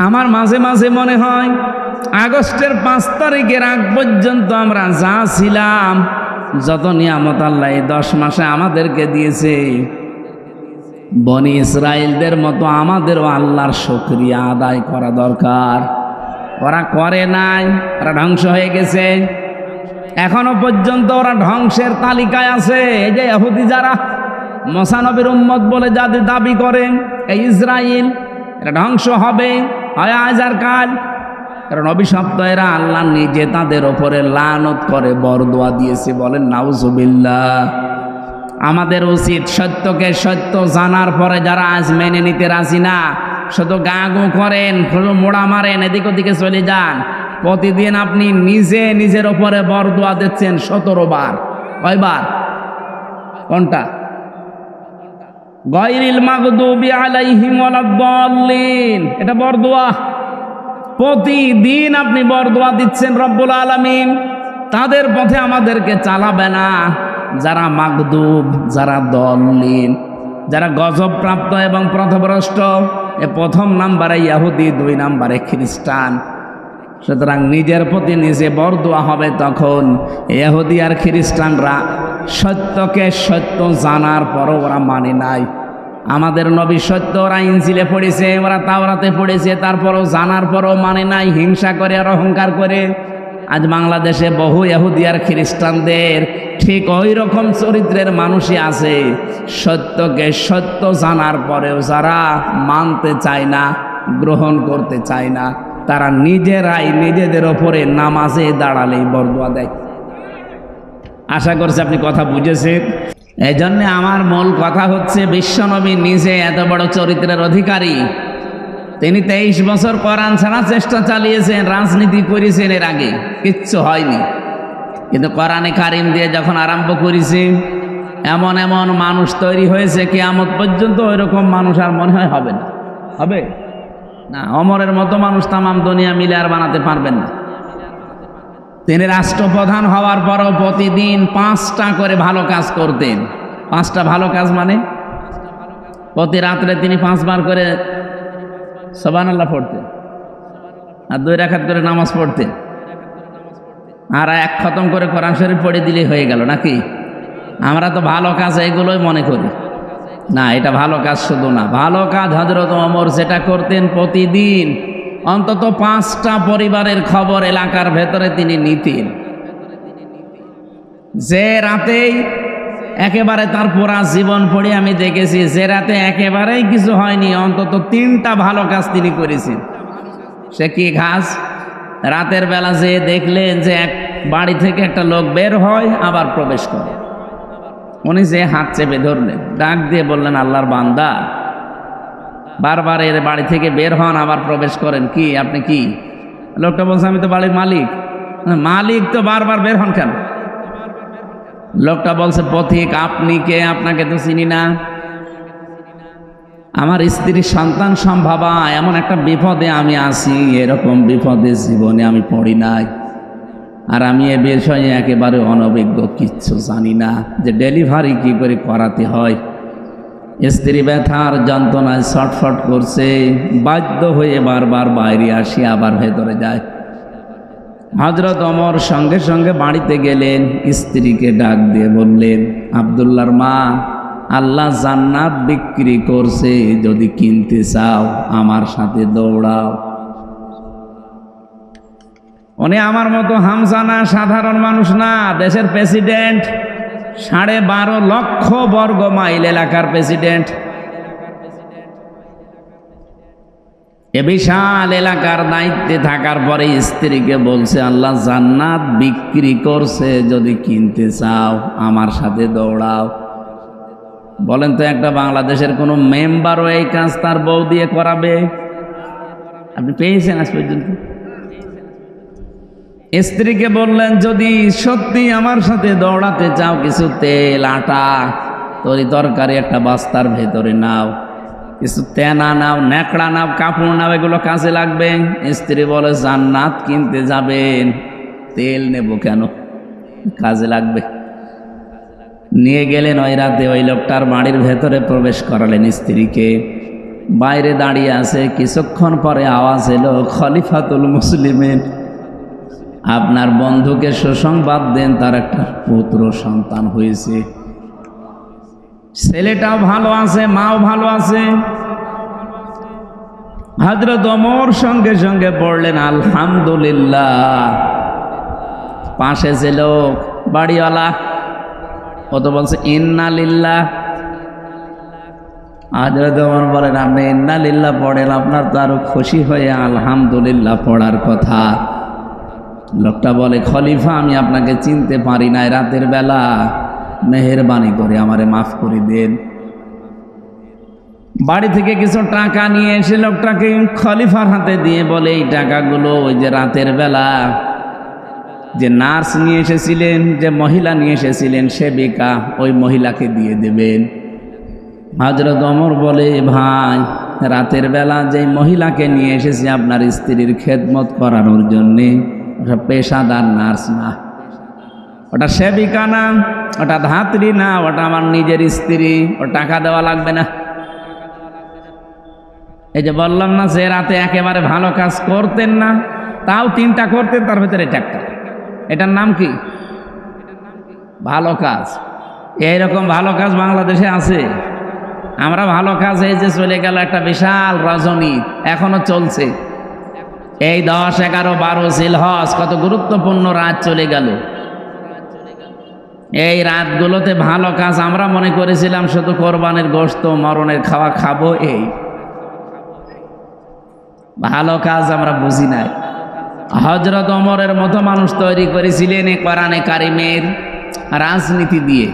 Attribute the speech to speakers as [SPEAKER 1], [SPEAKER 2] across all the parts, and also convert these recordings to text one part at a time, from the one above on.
[SPEAKER 1] আমার মাঝে মাঝে মনে হয় আগস্টের 5 তারিখের আগ পর্যন্ত আমরা যা ছিলাম, যত নিয়ামত আল্লাহ এই 10 মাসে আমাদেরকে দিয়েছে, বনি ইসরাইলদের মতো আমাদেরও আল্লাহর শুকরিয়া আদায় করা দরকার। ওরা করে নাই, ওরা ধ্বংস হয়ে গেছে। এখনো পর্যন্ত ওরা ধ্বংসের তালিকায় আছে। এই যে ইহুদি যারা মুসা নবীর উম্মত বলে যাদের দাবি করে, এই ইসরাইল, এরা ধ্বংস হবে হয় আজ আর কাল। কারণ অভিশপ্ত এরা আল্লাহ নিজে তাদের ওপরে লানত করে বরদোয়া দিয়েছে। বলেন নাউজুবিল্লাহ। আমাদের উচিত সত্যকে সত্য জানার পরে যারা আজ মেনে নিতে রাজি না, শুধু গা গু করেন, শুধু মোড়া মারেন, এদিক ওদিকে চলে যান, প্রতিদিন আপনি নিজে নিজের ওপরে বরদোয়া দিচ্ছেন 17 বার। কয়বার? কোনটা? গায়রিল মাগদুবি আলাইহিম ওয়ালাদ-দাল্লিন, এটা বরদোয়া। প্রতিদিন আপনি বরদোয়া দিচ্ছেন রব্বুল আলামিন তাদের পথে আমাদেরকে চালাবে না, যারা মাগদুব, যারা দল্লিন, যারা গজব প্রাপ্ত এবং পথভ্রষ্ট। এ প্রথম নাম্বারে ইহুদি, 2 নাম্বারে খ্রিস্টান। সুতরাং নিজের প্রতি নিজে বরদোয়া হবে তখন। ইহুদি আর খ্রিস্টানরা সত্যকে সত্য জানার পরও ওরা মানে নাই। আমাদের নবী সত্য, ওরা ইনজিলে পড়েছে, ওরা তাওরাতে পড়েছে, তারপরও জানার পরও মানে নাই, হিংসা করে আর অহংকার করে। আজ বাংলাদেশে বহু ইহুদি আর খ্রিস্টানদের ঠিক ওই রকম চরিত্রের মানুষই আছে। সত্যকে সত্য জানার পরেও যারা মানতে চায় না, গ্রহণ করতে চায় না, তারা নিজেরাই নিজেদের ওপরে নামাজে দাঁড়ালেই বরদোয়া দেয়। আশা করছি আপনি কথা বুঝেছেন। এই জন্যে আমার মূল কথা হচ্ছে, বিশ্বনবী নিজে এত বড় চরিত্রের অধিকারী। তিনি 23 বছর কোরআন ছাড়া চেষ্টা চালিয়েছেন, রাজনীতি করেছেন, এর আগে কিচ্ছু হয়নি। কিন্তু কোরআনে কারিম দিয়ে যখন আরম্ভ করেছে, এমন এমন মানুষ তৈরি হয়েছে, কিয়ামত পর্যন্ত ওই রকম মানুষ আর মনে হয় হবে না। হবে না, ওমরের মতো মানুষ তামাম দুনিয়া মিলে আর বানাতে পারবেন না। তিনি রাষ্ট্রপ্রধান হওয়ার পরও প্রতিদিন 5টা করে ভালো কাজ করতেন। 5টা ভালো কাজ মানে প্রতি রাত্রে তিনি 5 বার করে সুবহানাল্লাহ পড়তেন, আর 2 রাকাত করে নামাজ পড়তেন, আর 1 খতম করে কোরআন শরীফ পড়ে দিলেই হয়ে গেল নাকি? আমরা তো ভালো কাজ এগুলোই মনে করি না। এটা ভালো কাজ শুধু না, ভালো কাজ হযরত ওমর যেটা করতেন, প্রতিদিন অন্তত 5টা পরিবারের খবর এলাকার ভেতরে তিনি নিতেন। যে রাতেই একেবারে তার পুরা জীবন পড়ে আমি দেখেছি, যে রাতে একেবারেই কিছু হয়নি, অন্তত 3টা ভালো কাজ তিনি করেছেন। সে কি কাজ? রাতের বেলা যে দেখলেন যে এক বাড়ি থেকে একটা লোক বের হয় আবার প্রবেশ করে, উনি যে হাত চেপে ধরলেন, ডাক দিয়ে বললেন, আল্লাহর বান্দা, বারবার এর বাড়ি থেকে বের হন আবার প্রবেশ করেন, কি আপনি কি? লোকটা বলছে, আমি তো বাড়ির মালিক। মালিক তো বারবার বের হন কেন? লোকটা বলছে, পথিক আপনি কে? আপনাকে তো চিনি না। আমার স্ত্রী সন্তান সম্ভবা, এমন একটা বিপদে আমি আছি, এরকম বিপদে জীবনে আমি পড়ি নাই, আর আমি এ বিষয়ে একেবারে অনভিজ্ঞ, কিচ্ছু জানি না যে ডেলিভারি কি করে করাতে হয়। স্ত্রী ব্যথার যন্ত্রণায় ছটফট করছে, বাধ্য হয়ে বারবার বাইরে আসি, আবার ভেতরে যায়। হযরত ওমর সঙ্গে সঙ্গে বাড়িতে গেলেন, স্ত্রীকে ডাক দিয়ে বললেন, আব্দুল্লাহর মা, আল্লাহ জান্নাত বিক্রি করছে, যদি কিনতে চাও আমার সাথে দৌড়াও। উনি আমার মতো হামজা না, সাধারণ মানুষ না, দেশের প্রেসিডেন্ট, 12.5 লক্ষ বর্গ মাইল এলাকার প্রেসিডেন্ট। এ বিশাল এলাকার দায়িত্বে থাকার পরে স্ত্রীকে বলছে, আল্লাহ জান্নাত বিক্রি করছে, যদি কিনতে চাও আমার সাথে দৌড়াও। বলেন তো, একটা বাংলাদেশের কোনো মেম্বারও এই কাজ তার বউ দিয়ে করাবে? আপনি পেয়েছেন আজ পর্যন্ত? স্ত্রীকে বললেন, যদি সত্যি আমার সাথে দৌড়াতে চাও, কিছু তেল, আটা, তরকারি একটা বস্তার ভেতরে নাও, কিছু তেনা নাও, ন্যাকড়া নাও, কাপড় নাও, এগুলো কাজে লাগবে। স্ত্রী বলে, জান্নাত কিনতে যাবেন, তেল নেব কেন, কাজে লাগবে। নিয়ে গেলেন ওই রাতে, ওই লোকটার বাড়ির ভেতরে প্রবেশ করালেন স্ত্রীকে। বাইরে দাঁড়িয়ে আছে। কিছুক্ষণ পরে আওয়াজ এলো, খলিফাতুল মুসলিমিন, আপনার বন্ধুকে সুসংবাদ দেন, তার একটা পুত্র সন্তান হয়েছে। ছেলেটাও ভালো আছে, মাও ভালো আছে। হযরত ওমর সঙ্গে সঙ্গে পড়লেন আলহামদুলিল্লাহ। পাশে ছিল বাড়িওয়ালা, ও তো বলছে ইন্না লিল্লাহ। হযরত ওমর বলেন, আপনি ইন্না লিল্লাহ পড়েন, আপনার তো আরো খুশি হয়ে আলহামদুলিল্লাহ পড়ার কথা। লোকটা বলে, খলিফা আমি আপনাকে চিনতে পারি নাই রাতের বেলা, মেহেরবানি করে আমারে মাফ করে দেন। বাড়ি থেকে কিছু টাকা নিয়ে এসে লোকটাকে খলিফার হাতে দিয়ে বলে, এই টাকাগুলো ওই যে রাতের বেলা যে নার্স নিয়ে এসেছিলেন, যে মহিলা নিয়ে এসেছিলেন সেবিকা, ওই মহিলাকে দিয়ে দেবেন। হযরত ওমর বলে, ভাই রাতের বেলা যে মহিলাকে নিয়ে এসেছি আপনার স্ত্রীর খেদমত করানোর জন্যে, ওটা পেশাদার নার্স না, ওটা সেবিকা না, ওটা ধাত্রী না, ওটা আমার নিজের স্ত্রী, ও টাকা দেওয়া লাগবে না। এই যে বললাম না যে রাতে একেবারে ভালো কাজ করতেন না, তাও 3টা করতেন, তার ভিতরে এটা একটা। এটার নাম কি? ভালো কাজ। এইরকম ভালো কাজ বাংলাদেশে আছে? আমরা ভালো কাজ, এই যে চলে গেল একটা বিশাল রজনী, এখনো চলছে। এই 10, 11, 12 জিলহজ, কত গুরুত্বপূর্ণ রাত চলে গেল। এই রাতগুলোতে ভালো কাজ আমরা মনে করেছিলাম শুধু কোরবানির গোশত, মরণের খাওয়া খাবো, এই ভালো কাজ আমরা বুঝি নাই। হযরত ওমরের মতো মানুষ তৈরি করেছিলেন এই কোরআনে কারিমের রাজনীতি দিয়ে।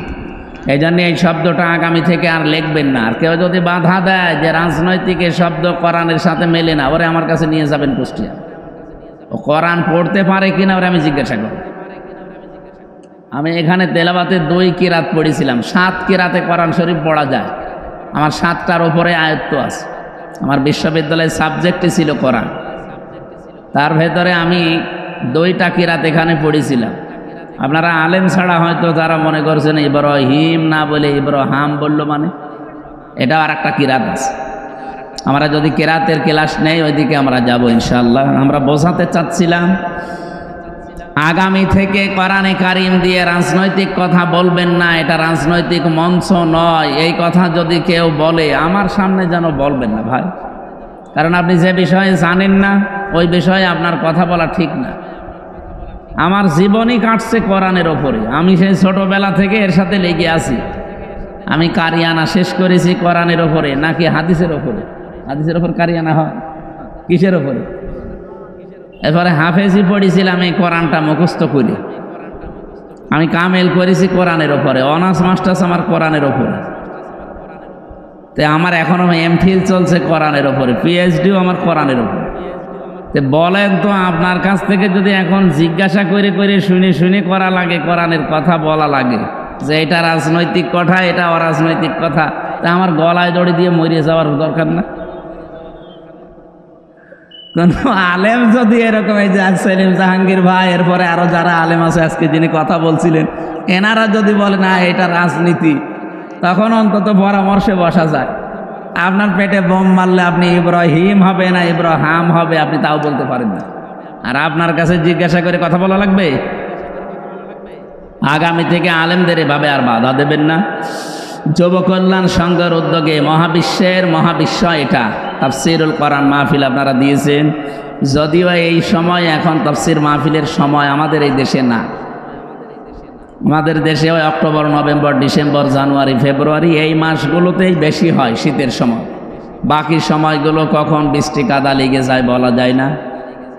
[SPEAKER 1] এই জন্য এই শব্দটা আগামী থেকে আর লিখবেন না। আর কেউ যদি বাধা দেয় যে রাজনৈতিক এই শব্দ কোরআনের সাথে মেলে না, ওরে আমার কাছে নিয়ে যাবেন কুষ্টিয়া। ও কোরআন পড়তে পারে কিনা ওরে আমি জিজ্ঞাসা করব। আমি এখানে তেলাওয়াতে 2 কিরাত পড়েছিলাম, 7 কিরাতে কোরআন শরীফ পড়া যায়। আমার 7টার উপরে আয়ত্ত আছে। আমার বিশ্ববিদ্যালয়ের সাবজেক্টই ছিল কোরআন। তার ভেতরে আমি 2টা কিরাত এখানে পড়েছিলাম। আপনারা আলেম ছাড়া হয়তো যারা মনে করছেন ইব্রাহিম না বলে ইব্রাহাম বলল, মানে এটাও আর একটা কিরাত আছে। আমরা যদি কিরাতের ক্লাস নেই, ওইদিকে আমরা যাব ইনশাআল্লাহ। আমরা বোঝাতে চাচ্ছিলাম আগামী থেকে কোরআনে কারিম দিয়ে রাজনৈতিক কথা বলবেন না, এটা রাজনৈতিক মঞ্চ নয়। এই কথা যদি কেউ বলে আমার সামনে যেন বলবেন না ভাই, কারণ আপনি যে বিষয়ে জানেন না ওই বিষয়ে আপনার কথা বলা ঠিক না। আমার জীবনই কাটছে কোরআনের ওপরে। আমি সেই ছোটবেলা থেকে এর সাথে লেগে আছি। আমি কারিয়ানা শেষ করেছি কোরআনের ওপরে নাকি হাদিসের ওপরে? হাদিসের ওপর কারিয়ানা হয়? কিসের ওপরে? এরপরে হাফেজি পড়েছিলাম এই কোরআনটা মুখস্থ করি। আমি কামেল করেছি কোরআনের ওপরে, অনার্স মাস্টার্স আমার কোরআনের ওপরে। তো আমার এখনো এমফিল চলছে কোরআনের ওপরে, পিএইচডিও আমার কোরআনের ওপরে। তো বলেন তো, আপনার কাছ থেকে যদি এখন জিজ্ঞাসা করে করে শুনে শুনে করা লাগে, কোরআনের কথা বলা লাগে যে এটা রাজনৈতিক কথা, এটা অরাজনৈতিক কথা, তা আমার গলায় দড়ি দিয়ে মরিয়ে যাওয়ার দরকার না। কোন আলেম যদি এরকম, এই যে সেলিম জাহাঙ্গীর ভাই, এরপরে আরো যারা আলেম আছে আজকে যিনি কথা বলছিলেন, এনারা যদি বলে না এটা রাজনীতি, তখন অন্তত পরামর্শে বসা যায়। আপনার পেটে বোম মারলে আপনি ইব্রাহিম হবে না ইব্রাহাম হবে, আপনি তাও বলতে পারেন না। আর আপনার কাছে জিজ্ঞাসা করে কথা বলা লাগবে? আগামী থেকে আলেমদের এভাবে আর বাধা দেবেন না। যুব কল্যাণ সংঘের উদ্যোগে মহাবিশ্ব এটা তাফসিরুল কোরআন মাহফিল আপনারা দিয়েছেন। যদিও এই সময় এখন তাফসির মাহফিলের সময় আমাদের এই দেশে না। আমাদের দেশে ওই অক্টোবর, নভেম্বর, ডিসেম্বর, জানুয়ারি, ফেব্রুয়ারি এই মাসগুলোতেই বেশি হয় শীতের সময়। বাকি সময়গুলো কখন বৃষ্টি কাদা লেগে যায় বলা যায় না।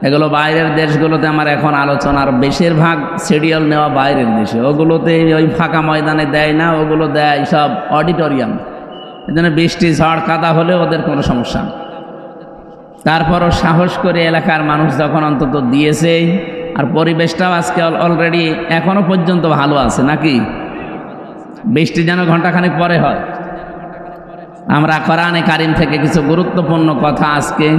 [SPEAKER 1] এগুলো বাইরের দেশগুলোতে আমার এখন আলোচনার বেশিরভাগ শিডিউল নেওয়া বাইরের দেশে। ওগুলোতে ওই ফাঁকা ময়দানে দেয় না, ওগুলো দেয় সব অডিটোরিয়াম। এই জন্য বৃষ্টি ঝড় কাদা হলে ওদের কোনো সমস্যা নেই। তারপরও সাহস করে এলাকার মানুষ যখন অন্তত দিয়েছে, আর পরিবেশটাও আজকে অলরেডি এখনো পর্যন্ত ভালো আছে নাকি? বৃষ্টি যেন ঘন্টাখানেক পরে হয়। আমরা কোরআনে কারিম থেকে কিছু গুরুত্বপূর্ণ কথা আজকে,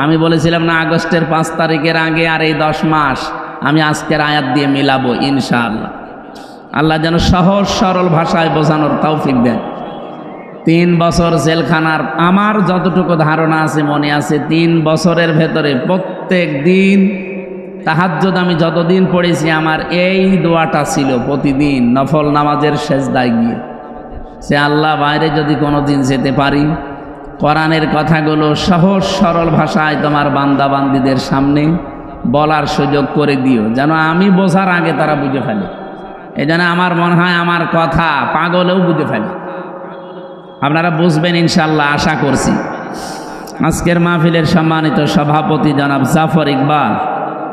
[SPEAKER 1] আমি বলেছিলাম না আগস্টের 5 তারিখের আগে আর এই 10 মাস আমি আজকের আয়াত দিয়ে মিলাবো ইনশাআল্লাহ। আল্লাহ যেন সহজ সরল ভাষায় বোঝানোর তৌফিক দেন। 3 বছর জেলখানার, আমার যতটুকু ধারণা আছে মনে আছে 3 বছরের ভেতরে প্রত্যেক দিন তাহাজ্জুদ আমি যতদিন পড়েছি আমার এই দোয়াটা ছিল প্রতিদিন নফল নামাজের সেজদায় গিয়ে, সে আল্লাহ বাইরে যদি কোনোদিন যেতে পারি, কোরআনের কথাগুলো সহজ সরল ভাষায় তোমার বান্দা বান্দীদের সামনে বলার সুযোগ করে দিও, যেন আমি বোঝার আগে তারা বুঝে ফেলে। এই জন্য আমার মনে হয় আমার কথা পাগলেও বুঝে ফেলে। আপনারা বুঝবেন ইনশাল্লাহ, আশা করছি। আজকের মাহফিলের সম্মানিত সভাপতি জনাব জাফর ইকবাল,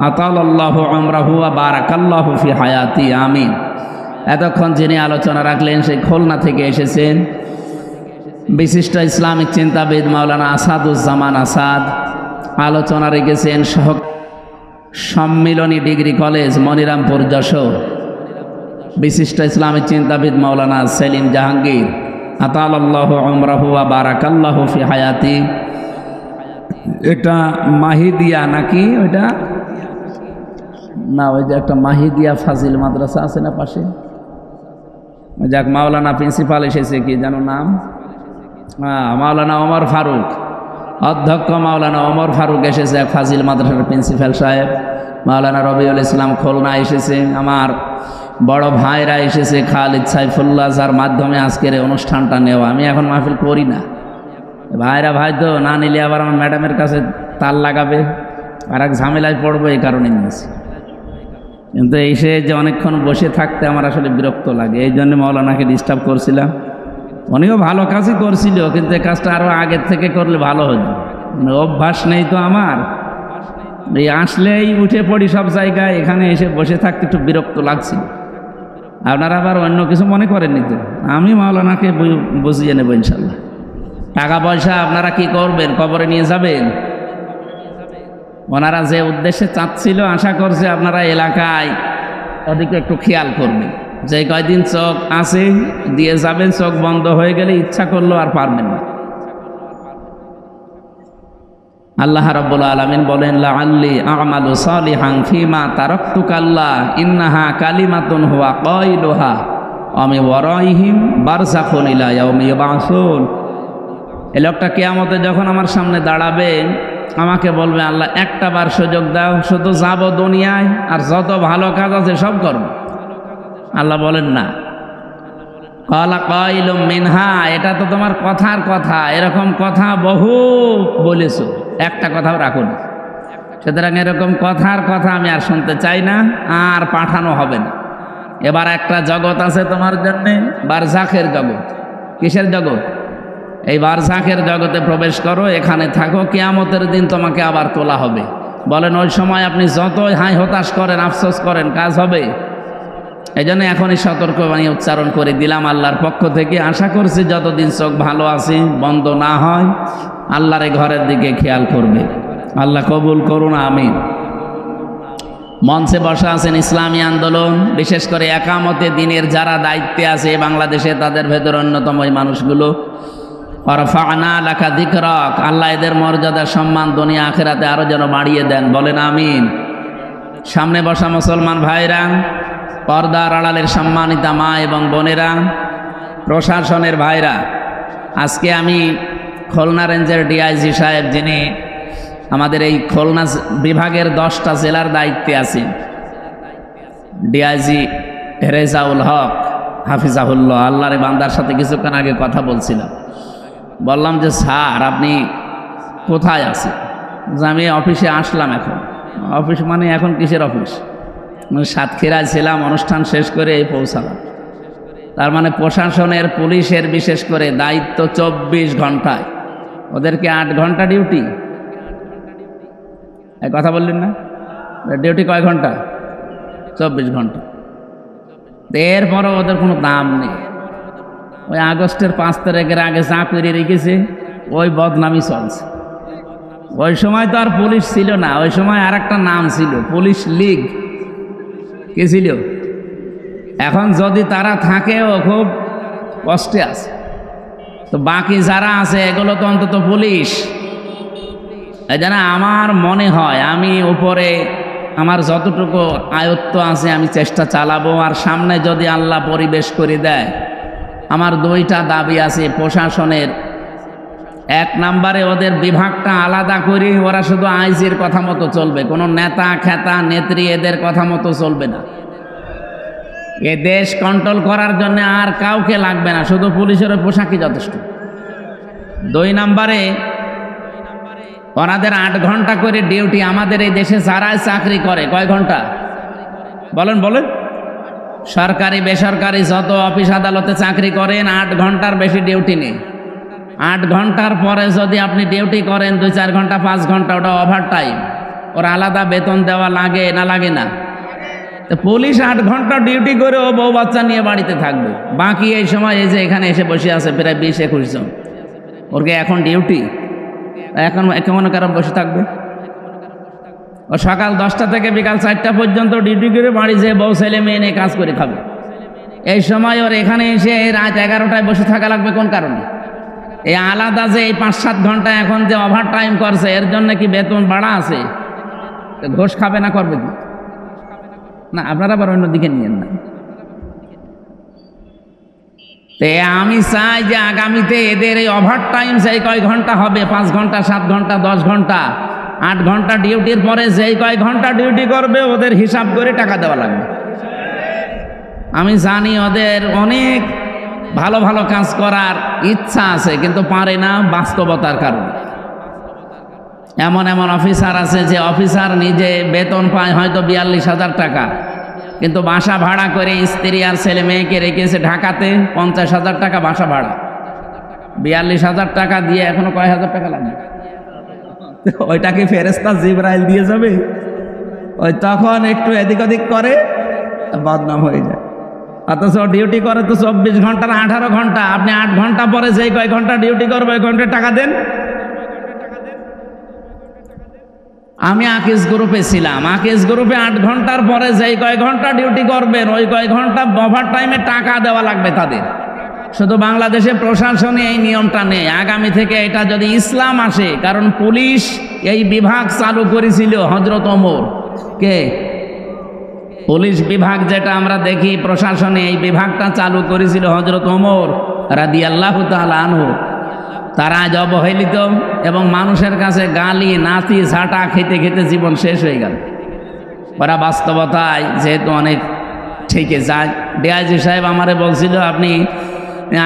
[SPEAKER 1] আতালাল্লাহু উমরাহু ওয়া বারাকাল্লাহু ফি হায়াতি, আমিন। এতক্ষণ যিনি আলোচনা রাখলেন সেই খুলনা থেকে এসেছেন বিশিষ্ট ইসলামিক চিন্তাবিদ মাওলানা আসাদুজ্জামান আসাদ। আলোচনা রেখেছেন সম্মিলনী ডিগ্রি কলেজ মনিরামপুর যশোর বিশিষ্ট ইসলামিক চিন্তাবিদ মাওলানা সেলিম জাহাঙ্গীর, আতালাল্লাহু উমরাহু ওয়া বারাকাল্লাহু ফি হায়াতি। এটা মাহিদিয়া নাকি ওইটা না, ওই যে একটা মাহিদিয়া ফাজিল মাদ্রাসা আছে না পাশে, যাক মাওলানা প্রিন্সিপাল এসেছে, কি যেন নাম, মাওলানা ওমর ফারুক, অধ্যক্ষ মাওলানা ওমর ফারুক এসেছে, এক ফাজিল মাদ্রাসার প্রিন্সিপাল সাহেব। মাওলানা রবিউল ইসলাম খুলনা এসেছে, আমার বড় ভাইরা এসেছে, খালিদ সাইফুল্লাহ, যার মাধ্যমে আজকের এই অনুষ্ঠানটা নেওয়া। আমি এখন মাহফিল করি না, ভাইরা ভাই তো না নিলে আবার আমার ম্যাডামের কাছে তাল লাগাবে, আর এক ঝামেলায় পড়বো, এই কারণে নিয়েছি। কিন্তু এসে যে অনেকক্ষণ বসে থাকতে আমার আসলে বিরক্ত লাগে, এই জন্য মাওলানাকে ডিস্টার্ব করছিলাম। উনিও ভালো কাজই করছিল, কিন্তু এই কাজটা আরও আগের থেকে করলে ভালো হতো। অভ্যাস নেই তো আমার, এই আসলেই উঠে পড়ি সব জায়গায়, এখানে এসে বসে থাকতে একটু বিরক্ত লাগছিল। আপনারা আবার অন্য কিছু মনে করেননি তো? আমি মাওলানাকে বুঝিয়ে নেব ইনশাল্লাহ। টাকা পয়সা আপনারা কি করবেন? কবরে নিয়ে যাবেন? ওনারা যে উদ্দেশ্যে চাচ্ছিল, আশা করছে আপনারা এলাকায় ওদিকে একটু খেয়াল করবেন। যে কয়দিন চোখ আছে দিয়ে যাবেন, চোখ বন্ধ হয়ে গেলে ইচ্ছা করলো আর পারবেন না। আল্লাহ রাব্বুল আলামিন বলেন, লাআল্লি আ'মালু সালিহান ফীমা তারাকতু কাল্লা ইন্নাহা কালিমাতুন হুয়া কাইলুহা ওয়া মিন ওয়ারাইহিম বারযাখুন ইলা ইয়াউমি ইউবআসুন। এই লোকটা কিয়ামতে যখন আমার সামনে দাঁড়াবে, আমাকে বলবে, আল্লাহ একটা বার সুযোগ দাও, শুধু যাব দুনিয়ায় আর যত ভালো কাজ আছে সব করব। আল্লাহ বলেন না, ক্বালা কাইলুম মিনহা, এটা তো তোমার কথার কথা, এরকম কথা বহু বলেছো, একটা কথাও রাখো না। সুতরাং এরকম কথার কথা আমি আর শুনতে চাই না, আর পাঠানো হবে না। এবার একটা জগৎ আছে তোমার জন্যে, বারজাখের জগৎ। কিসের জগৎ? এই বারজাখের জগতে প্রবেশ করো, এখানে থাকো, কিয়ামতের দিন তোমাকে আবার তোলা হবে। বলেন ওই সময় আপনি যতই হাই হতাশ করেন, আফসোস করেন, কাজ হবে? এই জন্য এখনই সতর্কবাণী উচ্চারণ করে দিলাম আল্লাহর পক্ষ থেকে। আশা করছি যতদিন চোখ ভালো আছে, বন্ধ না হয়, আল্লাহর এই ঘরের দিকে খেয়াল করবে। আল্লাহ কবুল করুন, আমিন। মঞ্চে বসা আছেন ইসলামী আন্দোলন, বিশেষ করে একামতে দিনের যারা দায়িত্বে আছে বাংলাদেশে, তাদের ভেতর অন্যতম এই মানুষগুলো। ওয়ারফা'না লাকা যিকরাক, আল্লাহ এদের মর্যাদা সম্মান দুনিয়া আখিরাতে আরো যেন বাড়িয়ে দেন, বলেন আমিন। সামনে বসা মুসলমান ভাইরা, পর্দার আড়ালের সম্মানিতা মা এবং বোনেরা, প্রশাসনের ভাইরা, আজকে আমি খুলনা রেঞ্জের ডিআইজি সাহেব, যিনি আমাদের এই খুলনা বিভাগের 10টা জেলার দায়িত্বে আছেন, ডিআইজি রেজাউল হক হাফিজাহুল্লাহ, আল্লাহর বান্দার সাথে কিছুক্ষণ আগে কথা বলছিলাম। বললাম যে স্যার আপনি কোথায় আছেন? যে আমি অফিসে আসলাম। এখন অফিস মানে এখন কিসের অফিস? সাতক্ষীরায় ছিলাম, অনুষ্ঠান শেষ করে এই পৌঁছালাম। তার মানে প্রশাসনের, পুলিশের বিশেষ করে দায়িত্ব 24 ঘন্টায়, ওদেরকে 8 ঘন্টা ডিউটি। এই কথা বললেন না? ডিউটি কয় ঘন্টা? 24 ঘন্টা। এরপরও ওদের কোনো দাম নেই। ওই আগস্টের 5 তারিখের আগে যা করে রেখেছে, ওই বদনামি চলছে। ওই সময় তো আর পুলিশ ছিল না, ওই সময় আর একটা নাম ছিল, পুলিশ লীগ। কি ছিল? এখন যদি তারা থাকেও খুব কষ্টে আছে। তো বাকি যারা আছে এগুলো তো অন্তত পুলিশ। এই জন্য আমার মনে হয় আমি উপরে আমার যতটুকু আয়ত্ত আছে আমি চেষ্টা চালাবো, আর সামনে যদি আল্লাহ পরিবেশ করে দেয় আমার দুইটা দাবি আছে প্রশাসনের। এক নম্বরে ওদের বিভাগটা আলাদা করে ওরা শুধু আইজির কথা মতো চলবে, কোনো নেতা খেতা নেত্রী এদের কথা মতো চলবে না। এ দেশ কন্ট্রোল করার জন্য আর কাউকে লাগবে না, শুধু পুলিশের পোশাকই যথেষ্ট। দুই নম্বরে ওনাদের 8 ঘন্টা করে ডিউটি। আমাদের এই দেশে যারা চাকরি করে কয় ঘন্টা বলেন বলেন? সরকারি বেসরকারি যত অফিস আদালতে চাকরি করেন 8 ঘন্টার বেশি ডিউটি নেই। 8 ঘন্টার পরে যদি আপনি ডিউটি করেন 2-4 ঘন্টা 5 ঘন্টা, ওটা ওভার টাইম। ওরা আলাদা বেতন দেওয়া লাগে না লাগে না? তো পুলিশ 8 ঘন্টা ডিউটি করে ও বউ বাচ্চা নিয়ে বাড়িতে থাকবে, বাকি এই সময় এই যে এখানে এসে বসে আছে প্রায় 20-21 জন, ওরকে এখন ডিউটি, এখন কেমন কারণ বসে থাকবে? ও সকাল 10টা থেকে বিকাল 4টা পর্যন্ত ডিউটি করে বাড়ি যেয়ে বউ ছেলে মেয়ে নিয়ে কাজ করে খাবে। এই সময় ওর এখানে এসে রাত 11টায় বসে থাকা লাগবে কোন কারণে? এই আলাদা যে এই 5-7 ঘন্টা এখন যে ওভার টাইম করছে এর জন্য কি বেতন বাড়া আছে? ঘোষ খাবে না করবে কি না? আপনারা আবার অন্যদিকে নিয়েন না। আমি চাই যে আগামীতে এদের এই ওভার টাইম যেই কয় ঘন্টা হবে, 5 ঘন্টা 7 ঘন্টা 10 ঘন্টা 8 ঘন্টা ডিউটির পরে যেই কয় ঘন্টা ডিউটি করবে ওদের হিসাব করে টাকা দেওয়া লাগবে। আমি জানি ওদের অনেক ভালো ভালো কাজ করার ইচ্ছা আছে কিন্তু পারে না বাস্তবতার কারণে। এমন এমন অফিসার আছে যে অফিসার নিজে বেতন পায় হয়তো 42,000 টাকা, কিন্তু বাসা ভাড়া করে স্ত্রী আর ছেলে মেয়েকে রেখেছে ঢাকাতে 50,000 টাকা বাসা ভাড়া। 42,000 টাকা দিয়ে এখনো কয় হাজার টাকা লাগবে? ওইটা কি ফেরেশতা জিবরাইল দিয়ে যাবে? ওই তখন একটু এদিক ওদিক করে বদনাম হয়ে যায়। অথচ ডিউটি করে তো 24 ঘন্টার 18 ঘন্টা। আপনি 8 ঘন্টা পরে যেই কয় ঘন্টা ডিউটি করবে ওই ঘন্টা টাকা দেন। আমি আকিজ গ্রুপে ছিলাম, আকিজ গ্রুপে 8 ঘন্টার পরে যেই কয় ঘন্টা ডিউটি করবেন ওই কয় ঘন্টা ওভার টাইমে টাকা দেওয়া লাগবে তাদের। শুধু বাংলাদেশে প্রশাসনে এই নিয়মটা নেই, আগামী থেকে এটা যদি ইসলাম আসে, কারণ পুলিশ এই বিভাগ চালু করেছিল হযরত ওমর। কে? পুলিশ বিভাগ যেটা আমরা দেখি প্রশাসনে, এই বিভাগটা চালু করেছিল হযরত ওমর রাদিয়াল্লাহু তাআলা আনহু। তারা আজ অবহেলিত এবং মানুষের কাছে গালি নাতি ঝাঁটা খেতে খেতে জীবন শেষ হয়ে গেল। ওরা বাস্তবতায় যেহেতু অনেক থেকে যায়। ডিআইজি সাহেব আমারে বলছিল আপনি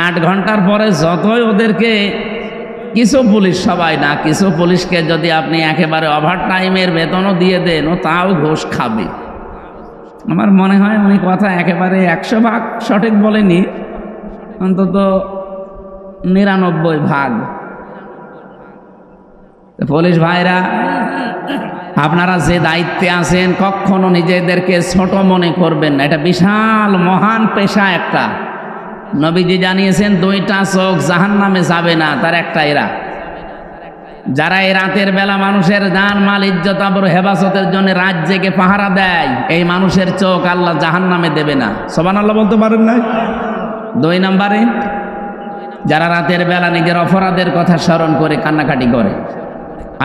[SPEAKER 1] 8 ঘন্টার পরে যতই ওদেরকে, কিছু পুলিশ, সবাই না, কিছু পুলিশকে যদি আপনি একেবারে ওভার টাইমের বেতনও দিয়ে দেন ও তাও ঘুষ খাবে। আমার মনে হয় উনি কথা একেবারে 100% সঠিক বলেনি, অন্তত 99%। পুলিশ ভাইরা, আপনারা যে দায়িত্বে আছেন কখনো নিজেদেরকে ছোট মনে করবেন না। এটা বিশাল মহান পেশা একটা। নবীজি জানিয়েছেন 2টা চোখ জাহান্নামে যাবে না, তার একটা এরা। যারা এই রাতের বেলা মানুষের জান মাল ইজ্জত আবরু হেফাজতের জন্য রাত জেগে পাহারা দেয়, এই মানুষের চোখ আল্লাহ জাহান্নামে দেবে না। সুবহানাল্লাহ বলতে পারেন না? 2 নম্বরে যারা রাতের বেলা নিজের অপরাধের কথা স্মরণ করে কান্নাকাটি করে।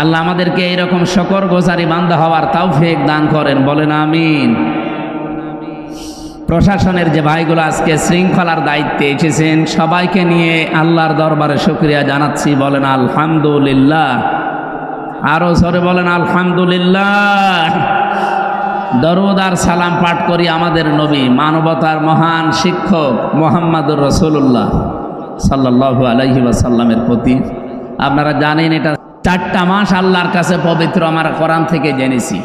[SPEAKER 1] আল্লাহ আমাদেরকে এইরকম শুকরগুজারি বান্দা হওয়ার তৌফিক দান করেন, বলেন আমিন। প্রশাসনের যে ভাইগুলো আজকে শৃঙ্খলার দায়িত্বে এসেছেন সবাইকে নিয়ে আল্লাহর দরবারে শুকরিয়া জানাচ্ছি, বলেন আলহামদুলিল্লাহ। আরো জোরে বলেন আলহামদুলিল্লাহ। দরুদ আর সালাম পাঠ করি আমাদের নবী, মানবতার মহান শিক্ষক মুহাম্মদুর রাসূলুল্লাহ সাল্লাল্লাহু আলাইহি ওয়াসাল্লামের প্রতি। আপনারা জানেন এটা 4টা মাস আল্লাহর কাছে পবিত্র, আমরা কোরআন থেকে জেনেছি।